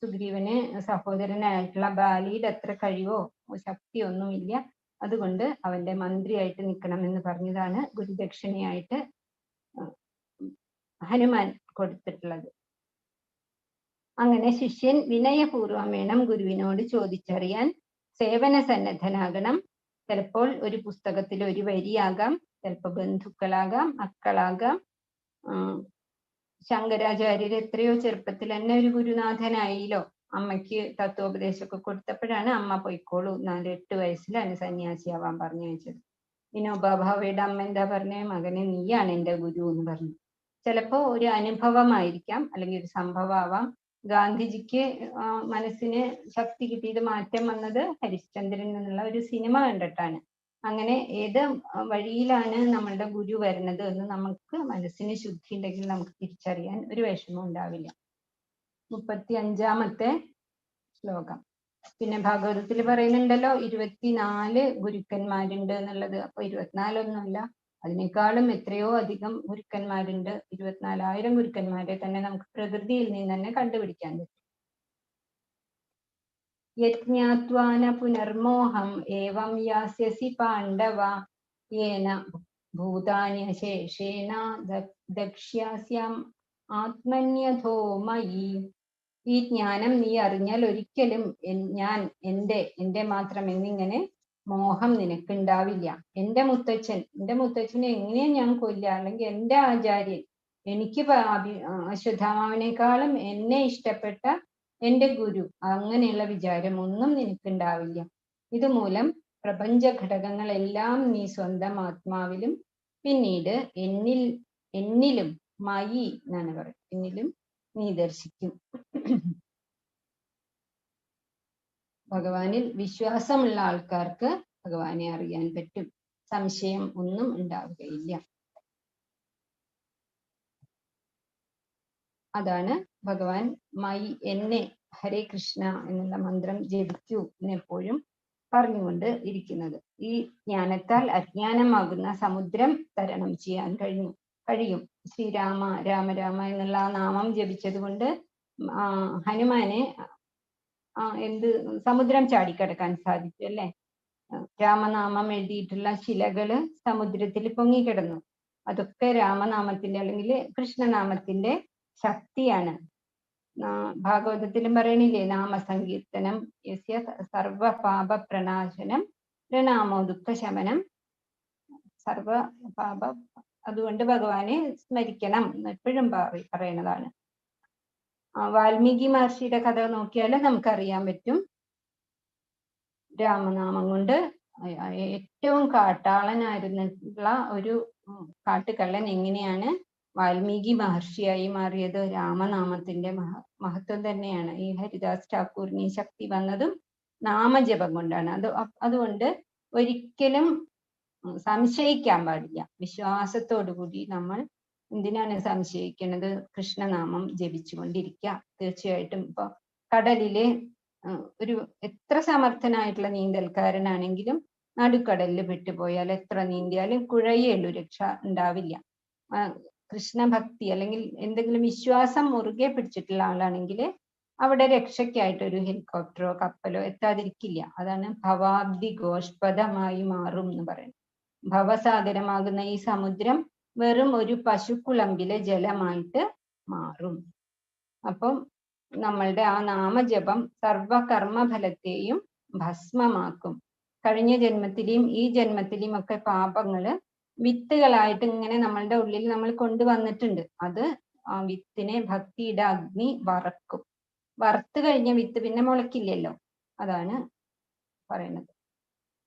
സുഗ്രീവന് സഹോദരനായിട്ടുള്ള ബാലിയുടെ അത്ര കഴിവോ ശക്തിയൊന്നുമില്ല, അതുകൊണ്ട് അവന്റെ മന്ത്രിയായിട്ട് നിൽക്കണം എന്ന് പറഞ്ഞതാണ് ഗുരുദക്ഷിണയായിട്ട് ഹനുമാൻ കൊടുത്തിട്ടുള്ളത്. അങ്ങനെ ശിഷ്യൻ വിനയപൂർവം വേണം ഗുരുവിനോട് ചോദിച്ചറിയാൻ, സേവന സന്നദ്ധനാകണം. ചിലപ്പോൾ ഒരു പുസ്തകത്തിൽ ഒരു വരിയാകാം, ചിലപ്പോൾ ബന്ധുക്കളാകാം, മക്കളാകാം. ശങ്കരാചാര്യർ എത്രയോ ചെറുപ്പത്തിൽ തന്നെ ഒരു ഗുരുനാഥനായില്ലോ. അമ്മയ്ക്ക് തത്വോപദേശമൊക്കെ കൊടുത്തപ്പോഴാണ് അമ്മ പോയിക്കോളൂ, 4-8 വയസ്സിലാണ് സന്യാസിയാവാൻ പറഞ്ഞു വെച്ചത്. വിനോബാ ഭാവയുടെ അമ്മ എന്താ പറഞ്ഞേ, മകനെ നീയാണ് എൻ്റെ ഗുരു എന്ന് പറഞ്ഞു. ചിലപ്പോ ഒരു അനുഭവമായിരിക്കാം, അല്ലെങ്കിൽ ഒരു സംഭവമാവാം. ഗാന്ധിജിക്ക് മനസ്സിന് ശക്തി കിട്ടിയത്, മാറ്റം വന്നത് ഹരിശ്ചന്ദ്രൻ എന്നുള്ള ഒരു സിനിമ കണ്ടിട്ടാണ്. അങ്ങനെ ഏത് വഴിയിലാണ് നമ്മളുടെ ഗുരു വരുന്നത് എന്ന് നമുക്ക് മനസ്സിന് ശുദ്ധി ഉണ്ടെങ്കിൽ നമുക്ക് തിരിച്ചറിയാൻ ഒരു വിഷമം ഉണ്ടാവില്ല. 35-ാമത്തെ ശ്ലോകം. പിന്നെ ഭാഗവതത്തിൽ പറയുന്നുണ്ടല്ലോ 24 ഗുരുക്കന്മാരുണ്ട് എന്നുള്ളത്. അപ്പൊ 24 ഒന്നുമല്ല, അതിനേക്കാളും എത്രയോ അധികം ഗുരുക്കന്മാരുണ്ട്. 24,000 ഗുരുക്കന്മാരെ തന്നെ നമുക്ക് പ്രകൃതിയിൽ നിന്ന് തന്നെ കണ്ടുപിടിക്കാൻ പറ്റും. യജ്ഞാത്വാന പുനർമോഹം ഏവം യാസ്യസി പാണ്ഡവ യേന ഭൂതാന്യശേഷേണ ദക്ഷ്യാസ്യം ആത്മന്യഥോ മയി. ഈ ജ്ഞാനം നീ അറിഞ്ഞാൽ ഒരിക്കലും ഞാൻ എന്റെ മാത്രം എന്നിങ്ങനെ മോഹം നിനക്കുണ്ടാവില്ല. എന്റെ മുത്തച്ഛനെ എങ്ങനെയാ ഞാൻ കൊല്ലുക, അല്ലെങ്കിൽ എന്റെ ആചാര്യൻ, എനിക്ക് അശ്വത്ഥാമാവിനേക്കാളും എന്നെ ഇഷ്ടപ്പെട്ട എന്റെ ഗുരു, അങ്ങനെയുള്ള വിചാരം ഒന്നും നിനക്കുണ്ടാവില്ല. ഇതുമൂലം പ്രപഞ്ച ഘടകങ്ങളെല്ലാം നീ സ്വന്തം ആത്മാവിലും പിന്നീട് എന്നിലും മയി എന്നാണ് പറയുന്നത്, എന്നിലും നീ ദർശിക്കും. ഭഗവാനിൽ വിശ്വാസമുള്ള ആൾക്കാർക്ക് ഭഗവാനെ അറിയാൻ പറ്റും, സംശയം ഒന്നും ഉണ്ടാവുകയില്ല. അതാണ് ഭഗവാൻ എന്നെ ഹരേ കൃഷ്ണ എന്നുള്ള മന്ത്രം ജപിക്കൂ എന്നെപ്പോഴും പറഞ്ഞുകൊണ്ട് ഇരിക്കുന്നത്. ഈ ജ്ഞാനത്താൽ അജ്ഞാനമാകുന്ന സമുദ്രം തരണം ചെയ്യാൻ കഴിയും. ശ്രീരാമ രാമ രാമ എന്നുള്ള നാമം ജപിച്ചത് കൊണ്ട് ഹനുമാനെ സമുദ്രം ചാടിക്കടക്കാൻ സാധിച്ചു അല്ലെ. രാമനാമം എഴുതിയിട്ടുള്ള ശിലകള് സമുദ്രത്തിൽ പൊങ്ങിക്കിടന്നു. അതൊക്കെ രാമനാമത്തിന്റെ അല്ലെങ്കിൽ കൃഷ്ണനാമത്തിന്റെ ശക്തിയാണ്. ഭാഗവതത്തിലും പറയണില്ലേ, നാമസങ്കീർത്തനം യസ്യ സർവപാപ പ്രണാശനം പ്രണാമോ ദുഃഖ ശമനം സർവ പാപ അതുകൊണ്ട് ഭഗവാനെ സ്മരിക്കണം എപ്പോഴും പറയണതാണ്. വാൽമീകി മഹർഷിയുടെ കഥ നോക്കിയാൽ നമുക്കറിയാൻ പറ്റും. രാമനാമം കൊണ്ട് ഏറ്റവും കാട്ടാളനായിരുന്നിട്ടുള്ള ഒരു കാട്ടുകള്ളൻ എങ്ങനെയാണ് വാൽമീകി മഹർഷിയായി മാറിയത്? രാമനാമത്തിന്റെ മഹത്വം തന്നെയാണ്. ഈ ഹരിദാസ് ഠാക്കൂറിന് ശക്തി വന്നതും നാമജപം കൊണ്ടാണ്. അതുകൊണ്ട് ഒരിക്കലും സംശയിക്കാൻ പാടില്ല. വിശ്വാസത്തോടുകൂടി നമ്മൾ എന്തിനാണ് സംശയിക്കുന്നത്? കൃഷ്ണനാമം ജപിച്ചുകൊണ്ടിരിക്കുക. തീർച്ചയായിട്ടും ഇപ്പൊ കടലിലെ ഒരു എത്ര സമർത്ഥനായിട്ടുള്ള നീന്തൽക്കാരനാണെങ്കിലും നടുക്കടലിൽ പെട്ടുപോയാൽ എത്ര നീന്തിയാലും കുഴയുള്ളൂ, രക്ഷ ഉണ്ടാവില്ല. കൃഷ്ണഭക്തി അല്ലെങ്കിൽ എന്തെങ്കിലും വിശ്വാസം മുറുകെ പിടിച്ചിട്ടുള്ള ആളാണെങ്കിൽ അവിടെ രക്ഷയ്ക്കായിട്ട് ഒരു ഹെലികോപ്റ്ററോ കപ്പലോ എത്താതിരിക്കില്ല. അതാണ് ഭവാബ്ദി ഗോഷ്പദമായി മാറും എന്ന് പറയുന്നത്. ഭവസാഗരമാകുന്ന ഈ സമുദ്രം വെറും ഒരു പശുക്കുളമ്പിലെ ജലമായിട്ട് മാറും. അപ്പം നമ്മളുടെ ആ നാമജപം സർവകർമ്മഫലത്തെയും ഭസ്മമാക്കും. കഴിഞ്ഞ ജന്മത്തിലെയും ഈ ജന്മത്തിലെയും ഒക്കെ പാപങ്ങള് വിത്തുകളായിട്ട് ഇങ്ങനെ നമ്മളുടെ ഉള്ളിൽ നമ്മൾ കൊണ്ടുവന്നിട്ടുണ്ട്. അത് ആ വിത്തിനെ ഭക്തിയുടെ അഗ്നി വറക്കും. വറുത്ത് കഴിഞ്ഞ വിത്ത് പിന്നെ മുളക്കില്ലല്ലോ. അതാണ് പറയുന്നത്.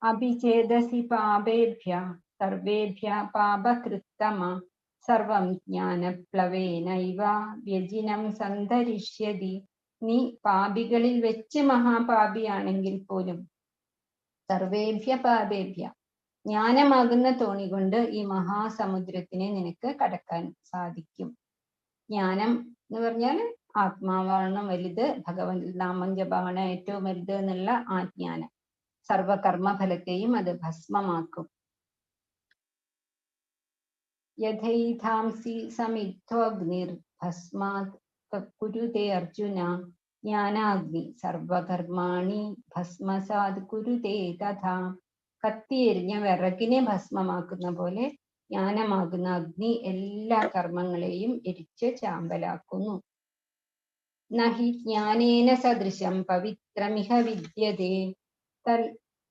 അഭിചേതസി പാപേഭ്യ സർവേഭ്യ പാപകൃത്തമ സർവം ജ്ഞാനപ്ലവേനൈവ വ്യജിനം സന്തരിഷ്യതി. നീ പാപികളിൽ വെച്ച് മഹാപാപിയാണെങ്കിൽ പോലും സർവേഭ്യ പാപേഭ്യ ജ്ഞാനമാകുന്ന തോണി കൊണ്ട് ഈ മഹാസമുദ്രത്തിനെ നിനക്ക് കടക്കാൻ സാധിക്കും. ജ്ഞാനം എന്ന് പറഞ്ഞാൽ ആത്മാവാണ് വലുത്, ഭഗവൻ നാമം ജപമാണ് ഏറ്റവും വലുത് എന്നുള്ള ആ ജ്ഞാനം സർവകർമ്മഫലത്തെയും അത് ഭസ്മമാക്കും. യഥൈധാംസി സമിദ്ധോഗ്നിർ ഭസ്മാത് കുരുതേ അർജുന ജ്ഞാനാഗ്നി സർവകർമാണി ഭസ്മസാത് കുരുതേ തഥാ. കത്തിയെരിഞ്ഞ വിറകിനെ ഭസ്മമാക്കുന്ന പോലെ ജ്ഞാനമാകുന്ന അഗ്നി എല്ലാ കർമ്മങ്ങളെയും എരിച്ച് ചാമ്പലാക്കുന്നു. നഹി ജ്ഞാനേന സദൃശം പവിത്രമിഹ വിദ്യതേ തൽ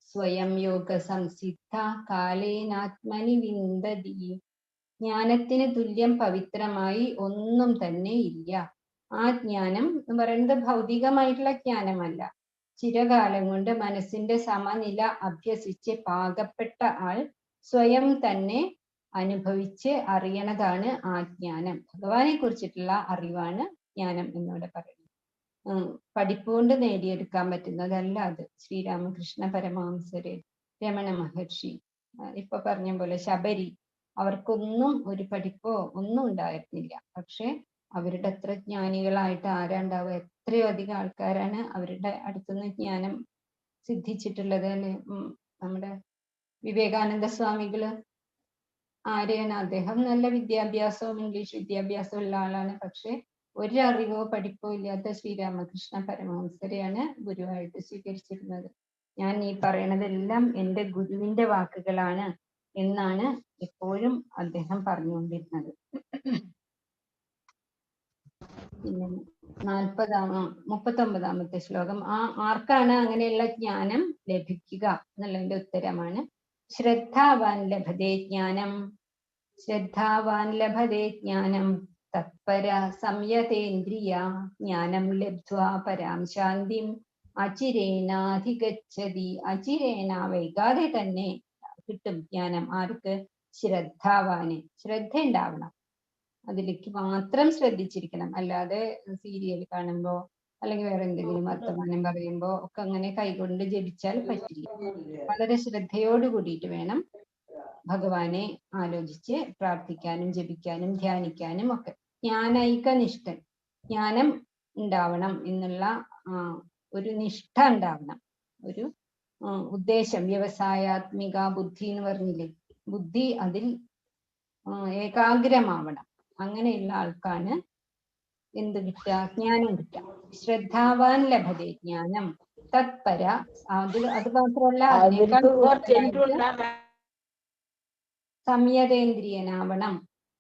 സ്വയം യോഗ സംസിദ്ധ കാലേനാത്മനി വിന്ദതി. ജ്ഞാനത്തിന് തുല്യം പവിത്രമായി ഒന്നും തന്നെ ഇല്ല. ആ ജ്ഞാനം എന്ന് പറയുന്നത് ഭൗതികമായിട്ടുള്ള ജ്ഞാനമല്ല. ചിരകാലം കൊണ്ട് മനസ്സിന്റെ സമനില അഭ്യസിച്ച് പാകപ്പെട്ട ആൾ സ്വയം തന്നെ അനുഭവിച്ച് അറിയണതാണ് ആ ജ്ഞാനം. ഭഗവാനെ കുറിച്ചിട്ടുള്ള അറിവാണ് ജ്ഞാനം എന്നിവിടെ പറയുന്നത്. പഠിപ്പുകൊണ്ട് നേടിയെടുക്കാൻ പറ്റുന്നതല്ല അത്. ശ്രീരാമകൃഷ്ണ പരമഹംസര്, രമണ മഹർഷി, ഇപ്പൊ പറഞ്ഞ പോലെ ശബരി, അവർക്കൊന്നും ഒരു പഠിപ്പോ ഒന്നും ഉണ്ടായിരുന്നില്ല. പക്ഷെ അവരുടെ അത്ര ജ്ഞാനികളായിട്ട് ആരാണ്ടാവുക? എത്രയോ അധികം ആൾക്കാരാണ് അവരുടെ അടുത്തുനിന്ന് ജ്ഞാനം സിദ്ധിച്ചിട്ടുള്ളത് അല്ലെ. നമ്മുടെ വിവേകാനന്ദ സ്വാമികള് ആരെയാണ്? അദ്ദേഹം നല്ല വിദ്യാഭ്യാസവും ഇംഗ്ലീഷ് വിദ്യാഭ്യാസവും ഉള്ള ആളാണ്. പക്ഷെ ഒരറിവോ പഠിപ്പോ ഇല്ലാത്ത ശ്രീരാമകൃഷ്ണ പരമഹംസരെയാണ് ഗുരുവായിട്ട് സ്വീകരിച്ചിരുന്നത്. ഞാൻ ഈ പറയണതെല്ലാം എൻ്റെ ഗുരുവിന്റെ വാക്കുകളാണ് എന്നാണ് എപ്പോഴും അദ്ദേഹം പറഞ്ഞുകൊണ്ടിരുന്നത്. പിന്നെ 39-ാമത്തെ ശ്ലോകം. ആർക്കാണ് അങ്ങനെയുള്ള ജ്ഞാനം ലഭിക്കുക എന്നുള്ളതിന്റെ ഉത്തരമാണ് ശ്രദ്ധാവാൻ ലഭതേ ജ്ഞാനം. ശ്രദ്ധാവാൻ ലഭതേ ജ്ഞാനം തത്പര സംയതേന്ദ്രിയ ജ്ഞാനം ലബ്ധ്വാ പരാം ശാന്തിം അചിരേനാധിഗച്ഛതി. അചിരേന വൈകാതെ തന്നെ കിട്ടും ജ്ഞാനം. ആർക്ക്? ശ്രദ്ധാവാന്. ശ്രദ്ധ ഉണ്ടാവണം, അതിലേക്ക് മാത്രം ശ്രദ്ധിച്ചിരിക്കണം. അല്ലാതെ സീരിയൽ കാണുമ്പോ അല്ലെങ്കിൽ വേറെ എന്തെങ്കിലും വർത്തമാനം പറയുമ്പോ ഒക്കെ അങ്ങനെ കൈകൊണ്ട് ജപിച്ചാൽ പറ്റില്ല. വളരെ ശ്രദ്ധയോട് കൂടിയിട്ട് വേണം ഭഗവാനെ ആലോചിച്ച് പ്രാർത്ഥിക്കാനും ജപിക്കാനും ധ്യാനിക്കാനും ഒക്കെ. ജ്ഞാനൈകനിഷ്ഠൻ, ജ്ഞാനം ഉണ്ടാവണം എന്നുള്ള ഒരു നിഷ്ഠ ഉണ്ടാവണം, ഒരു ഉദ്ദേശം. വ്യവസായാത്മിക ബുദ്ധി എന്ന് പറഞ്ഞില്ലേ, ബുദ്ധി അതിൽ ഏകാഗ്രമാവണം. അങ്ങനെയുള്ള ആൾക്കാണ് എന്ത് കിട്ടുക? ജ്ഞാനം കിട്ടുക. ശ്രദ്ധാവാൻ ലഭതേ ജ്ഞാനം തത്പര. അത് മാത്രമല്ല, സംയതേന്ദ്രിയനാവണം.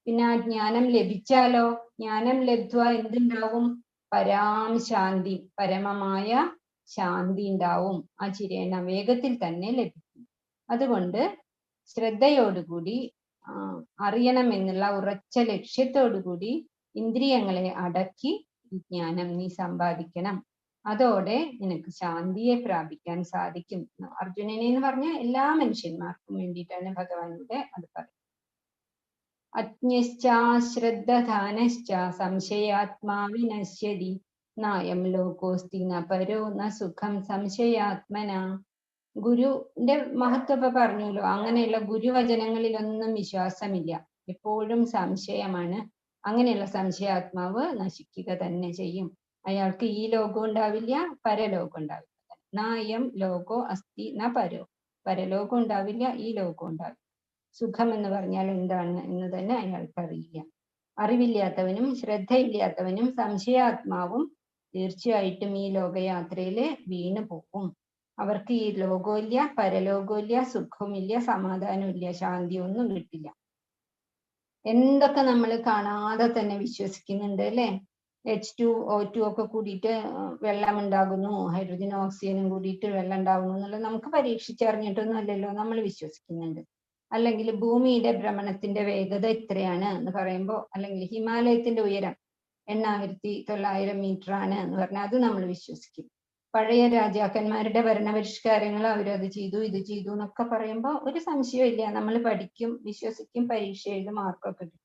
പിന്നെ ആ ജ്ഞാനം ലഭിച്ചാലോ, ജ്ഞാനം ലബ്ധ്വാ എന്തുണ്ടാവും? പരാം ശാന്തി, പരമമായ ശാന്തി ഉണ്ടാവും. അചിരേണ, വേഗത്തിൽ തന്നെ ലഭിക്കും. അതുകൊണ്ട് ശ്രദ്ധയോടുകൂടി അറിയണം എന്നുള്ള ഉറച്ച ലക്ഷ്യത്തോടുകൂടി ഇന്ദ്രിയങ്ങളെ അടക്കി ജ്ഞാനം നീ സമ്പാദിക്കണം. അതോടെ നിനക്ക് ശാന്തിയെ പ്രാപിക്കാൻ സാധിക്കും. അർജുനനെ എന്ന് പറഞ്ഞ എല്ലാ മനുഷ്യന്മാർക്കും വേണ്ടിയിട്ടാണ് ഭഗവാനോട് അത് പറയുന്നത്. അജ്ഞശ്ചാശ്രദ്ധാനശ്ച സംശയാത്മാ വിനശ്യതി നായം ലോകോസ്തി ന പരോ ന സുഖം സംശയാത്മന. ഗുരുവിന്റെ മഹത്വം ഇപ്പൊ പറഞ്ഞല്ലോ. അങ്ങനെയുള്ള ഗുരുവചനങ്ങളിലൊന്നും വിശ്വാസമില്ല, എപ്പോഴും സംശയമാണ്. അങ്ങനെയുള്ള സംശയാത്മാവ് നശിക്കുക തന്നെ ചെയ്യും. അയാൾക്ക് ഈ ലോകം ഉണ്ടാവില്ല, പരലോകം ഉണ്ടാവില്ല. നായം ലോകോ അസ്തി ന പരോ. പരലോകം ഉണ്ടാവില്ല, ഈ ലോകം ഉണ്ടാവില്ല. സുഖം എന്ന് പറഞ്ഞാൽ എന്താണ് എന്ന് തന്നെ അയാൾക്ക് അറിയില്ല. അറിവില്ലാത്തവനും ശ്രദ്ധയില്ലാത്തവനും സംശയാത്മാവും തീർച്ചയായിട്ടും ഈ ലോകയാത്രയില് വീണു പോകും. അവർക്ക് ഈ ലോകമില്ല, പരലോകമില്ല, സുഖമില്ല, സമാധാനമില്ല, ശാന്തിയൊന്നും കിട്ടില്ല. എന്തൊക്കെ നമ്മൾ കാണാതെ തന്നെ വിശ്വസിക്കുന്നുണ്ട് അല്ലെ. H2O2 ഒക്കെ കൂടിയിട്ട് വെള്ളം ഉണ്ടാകുന്നു, ഹൈഡ്രജനും ഓക്സിജനും കൂടിയിട്ട് വെള്ളം ഉണ്ടാകുന്നു എന്നുള്ളത് നമുക്ക് പരീക്ഷിച്ചറിഞ്ഞിട്ടൊന്നും അല്ലല്ലോ, നമ്മൾ വിശ്വസിക്കുന്നുണ്ട്. അല്ലെങ്കിൽ ഭൂമിയുടെ ഭ്രമണത്തിന്റെ വേഗത ഇത്രയാണ് എന്ന് പറയുമ്പോൾ, അല്ലെങ്കിൽ ഹിമാലയത്തിന്റെ ഉയരം 8,900 മീറ്റർ ആണ് എന്ന് പറഞ്ഞാൽ അത് നമ്മൾ വിശ്വസിക്കും. പഴയ രാജാക്കന്മാരുടെ ഭരണപരിഷ്കാരങ്ങൾ അവരത് ചെയ്തു ഇത് ചെയ്തു എന്നൊക്കെ പറയുമ്പോൾ ഒരു സംശയമില്ല, നമ്മൾ പഠിക്കും, വിശ്വസിക്കും, പരീക്ഷ എഴുതി മാർക്കൊക്കെ കിട്ടും.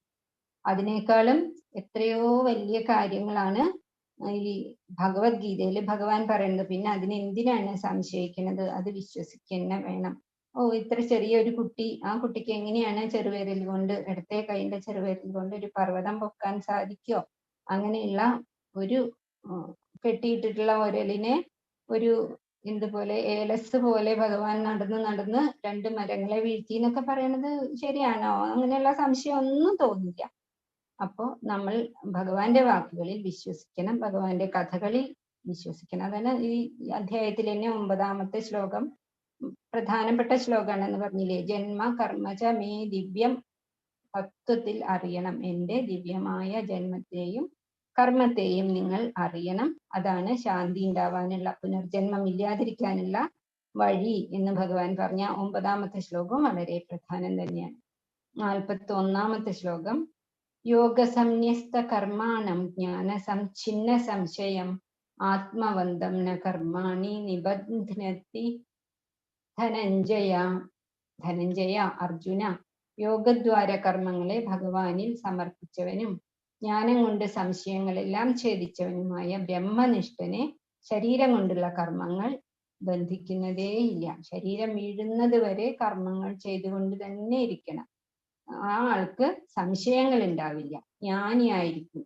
അതിനേക്കാളും എത്രയോ വലിയ കാര്യങ്ങളാണ് ഈ ഭഗവത്ഗീതയിൽ ഭഗവാൻ പറയുന്നത്. പിന്നെ അതിനെന്തിനാണ് സംശയിക്കുന്നത്, അത് വിശ്വസിക്കുക വേണം. ഇത്ര ചെറിയൊരു കുട്ടി, ആ കുട്ടിക്ക് എങ്ങനെയാണ് ചെറുവിരൽ കൊണ്ട്, ഇടത്തെ കൈയിന്റെ ചെറുവിരൽ കൊണ്ട് ഒരു പർവ്വതം പൊക്കാൻ സാധിക്കോ? അങ്ങനെയുള്ള ഒരു കെട്ടിയിട്ടിട്ടുള്ള ഒരലിനെ ഒരു എന്തുപോലെ ഏലസ് പോലെ ഭഗവാൻ നടന്ന് നടന്ന് 2 മരങ്ങളെ വീഴ്ത്തി എന്നൊക്കെ പറയണത് ശരിയാണോ? അങ്ങനെയുള്ള സംശയം ഒന്നും തോന്നില്ല. അപ്പോ നമ്മൾ ഭഗവാന്റെ വാക്കുകളിൽ വിശ്വസിക്കണം, ഭഗവാന്റെ കഥകളിൽ വിശ്വസിക്കണം. അതാണ് ഈ അധ്യായത്തിൽ തന്നെ 9ാമത്തെ ശ്ലോകം പ്രധാനപ്പെട്ട ശ്ലോകമാണെന്ന് പറഞ്ഞില്ലേ. ജന്മ കർമ്മച മേ ദിവ്യം, തത്വത്തിൽ അറിയണം. എൻ്റെ ദിവ്യമായ ജന്മത്തെയും കർമ്മത്തെയും നിങ്ങൾ അറിയണം. അതാണ് ശാന്തി ഉണ്ടാവാനുള്ള, പുനർജന്മം ഇല്ലാതിരിക്കാനുള്ള വഴി എന്ന് ഭഗവാൻ പറഞ്ഞ 9ാമത്തെ ശ്ലോകം വളരെ പ്രധാനം തന്നെയാണ്. 41ാമത്തെ ശ്ലോകം യോഗസംന്യസ്ത കർമാണം ജ്ഞാന സംഛിന്ന സംശയം ആത്മവന്തം ന കർമാണി നിബധ്നതി ധനഞ്ജയ. ധനഞ്ജയ, അർജുന, യോഗദ്വാര കർമ്മങ്ങളെ ഭഗവാനിൽ സമർപ്പിച്ചവനും ജ്ഞാനം കൊണ്ട് സംശയങ്ങളെല്ലാം ഛേദിച്ചവനുമായ ബ്രഹ്മനിഷ്ഠനെ ശരീരം കൊണ്ടുള്ള കർമ്മങ്ങൾ ബന്ധിക്കുന്നതേയില്ല. ശരീരം വീഴുന്നത് വരെ കർമ്മങ്ങൾ ചെയ്തുകൊണ്ട് തന്നെ ഇരിക്കണം. ആ ആൾക്ക് സംശയങ്ങൾ ഉണ്ടാവില്ല, ജ്ഞാനിയായിരിക്കും.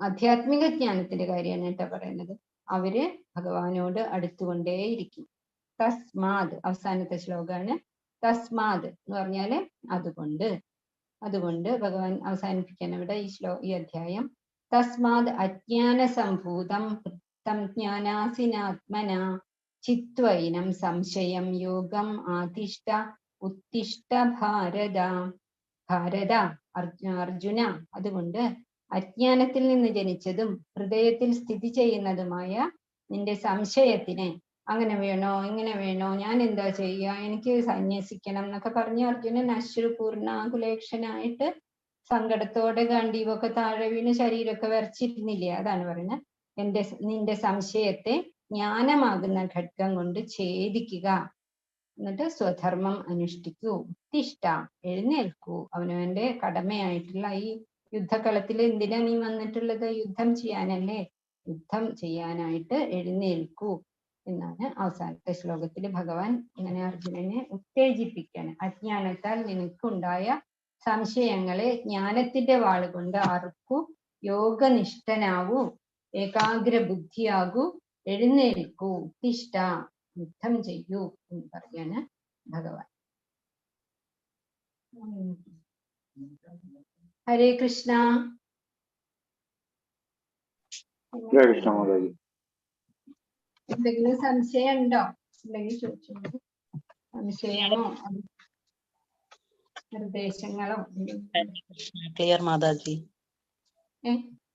ആധ്യാത്മിക ജ്ഞാനത്തിന്റെ കാര്യമാണ് കേട്ടോ പറയുന്നത്. അവര് ഭഗവാനോട് അടുത്തുകൊണ്ടേയിരിക്കും. തസ്മാത്, അവസാനത്തെ ശ്ലോകമാണ്. തസ്മാത് എന്ന് പറഞ്ഞാല് അതുകൊണ്ട്. അതുകൊണ്ട് ഭഗവാൻ അവസാനിപ്പിക്കാൻ ഇവിടെ ഈ അധ്യായം തസ്മാത് അജ്ഞാന സംഭൂതം വൃത്തം ജ്ഞാനാസിനാത്മന ചിത്വൈനം സംശയം യോഗം ആധിഷ്ഠ ഉത്തിഷ്ഠ ഭാരത. ഭാരത, അർജുന, അതുകൊണ്ട് അജ്ഞാനത്തിൽ നിന്ന് ജനിച്ചതും ഹൃദയത്തിൽ സ്ഥിതി ചെയ്യുന്നതുമായ നിന്റെ സംശയത്തിന്, അങ്ങനെ വേണോ ഇങ്ങനെ വേണോ, ഞാൻ എന്താ ചെയ്യുക, എനിക്ക് സന്യസിക്കണം എന്നൊക്കെ പറഞ്ഞ് അർജുനൻ അശ്രുപൂർണാകുലേക്ഷനായിട്ട് സങ്കടത്തോടെ ഗാന്ധീവൊക്കെ താഴെ വീണ് ശരീരമൊക്കെ വരച്ചിരുന്നില്ലേ. അതാണ് പറയുന്നത്, നിന്റെ സംശയത്തെ ജ്ഞാനമാകുന്ന ഖഡ്ഗം കൊണ്ട് ഛേദിക്കുക. എന്നിട്ട് സ്വധർമ്മം അനുഷ്ഠിക്കൂ. ഉത്തിഷ്ഠ, എഴുന്നേൽക്കൂ. അവനവന്റെ കടമയായിട്ടുള്ള ഈ യുദ്ധകളത്തിൽ എന്തിനാ നീ വന്നിട്ടുള്ളത്? യുദ്ധം ചെയ്യാനല്ലേ. യുദ്ധം ചെയ്യാനായിട്ട് എഴുന്നേൽക്കൂ എന്നാണ് അവസാനത്തെ ശ്ലോകത്തിൽ ഭഗവാൻ ഇങ്ങനെ അർജുനനെ ഉത്തേജിപ്പിക്കാണ്. അജ്ഞാനത്താൽ നിനക്കുണ്ടായ സംശയങ്ങളെ ജ്ഞാനത്തിന്റെ വാളുകൊണ്ട് അറുക്കൂ, യോഗനിഷ്ഠനാവൂ, ഏകാഗ്ര ബുദ്ധിയാകൂ, എഴുന്നേൽക്കൂ, ഉത്തിഷ്ഠ, യുദ്ധം ചെയ്യൂ എന്ന് പറയാണ് ഭഗവാൻ. ഹരേ കൃഷ്ണ. എന്തെങ്കിലും സംശയം ഉണ്ടോ? ഉണ്ടെങ്കിൽ ചോദിച്ചോളൂ. സംശയമോ നിർദ്ദേശങ്ങളോ? ക്ലിയർ മാതാജി.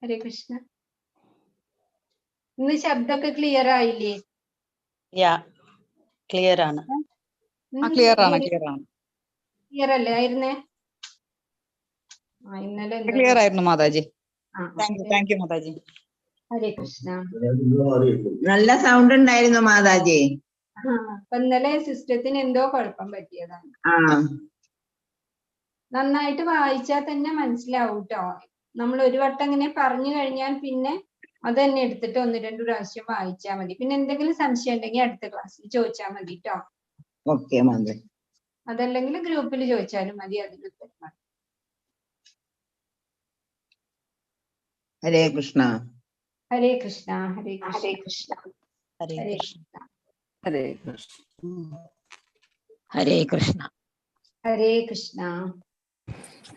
ഹരേ കൃഷ്ണ. ഇന്ന് ശബ്ദമൊക്കെ ക്ലിയർ ആയില്ലേ? ക്ലിയർ ആണ്. ക്ലിയർ ആണ് ക്ലിയർ ആണ് ക്ലിയർ അല്ലേ ആയിരുന്നേ? ഇന്നലെ ക്ലിയർ ആയിരുന്നു മാതാജി. ആ, താങ്ക് യു മാതാജി. ഹരേ കൃഷ്ണ. നല്ല സൗണ്ട് ഉണ്ടായിരുന്നു മാതാജി. അപ്പൊ ഇന്നലെ സിസ്റ്റത്തിന് എന്തോ കുഴപ്പം പറ്റിയതാണ്. നന്നായിട്ട് വായിച്ചാൽ തന്നെ മനസ്സിലാവും ട്ടോ. നമ്മൾ ഒരു വട്ടം ഇങ്ങനെ പറഞ്ഞു കഴിഞ്ഞാൽ പിന്നെ അത് തന്നെ എടുത്തിട്ട് 1-2 പ്രാവശ്യം വായിച്ചാൽ മതി. പിന്നെ എന്തെങ്കിലും സംശയം ഉണ്ടെങ്കിൽ അടുത്ത ക്ലാസ്സിൽ ചോദിച്ചാൽ മതി ട്ടോ. ഓക്കെ മാതാജി. അതല്ലെങ്കിൽ ഗ്രൂപ്പിൽ ചോദിച്ചാലും മതി, അതിൽ ഉത്തരം മതി. Hare Krishna. Hare Krishna. Hare Krishna. Hare Hare Krishna. Krishna. Hare Krishna. Hare Krishna.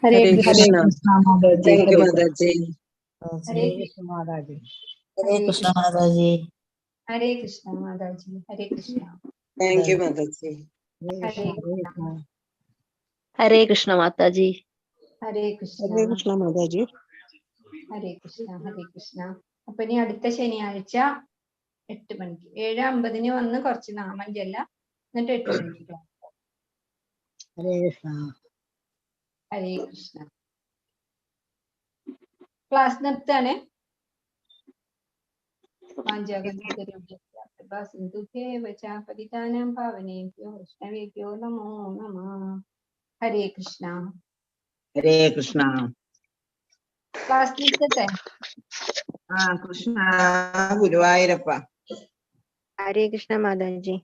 Hare Hare Krishna. Krishna. Mataji. Thank you Mataji. Hare Krishna Mataji. Hare Krishna Mataji. Hare Krishna Mataji. Hare Krishna. Thank you Mataji. Hare Krishna. Hare Krishna Mataji. Hare Krishna. Hare Krishna Mataji. Hare Krishna. Hare Krishna. അപ്പൊ ഇനി അടുത്ത ശനിയാഴ്ച 8 മണിക്ക് 7:50 വന്ന് കുറച്ച് നാമം ചെല്ല, എന്നിട്ട് 8 മണിക്ക്. ഹരേ കൃഷ്ണ. ഹരേ കൃഷ്ണ. ക്ലാസ് നിർത്താണേ. പതിതാനാം പാവനേഭ്യോ വൈഷ്ണവേഭ്യോ നമോ നമഃ. ഹരേ കൃഷ്ണ. ഹരേ കൃഷ്ണ. ക്ലാസ് നിർത്തട്ടെ. കൃഷ്ണ ഗുരുവായൂരപ്പ. ഹരേ കൃഷ്ണ മാതാജി.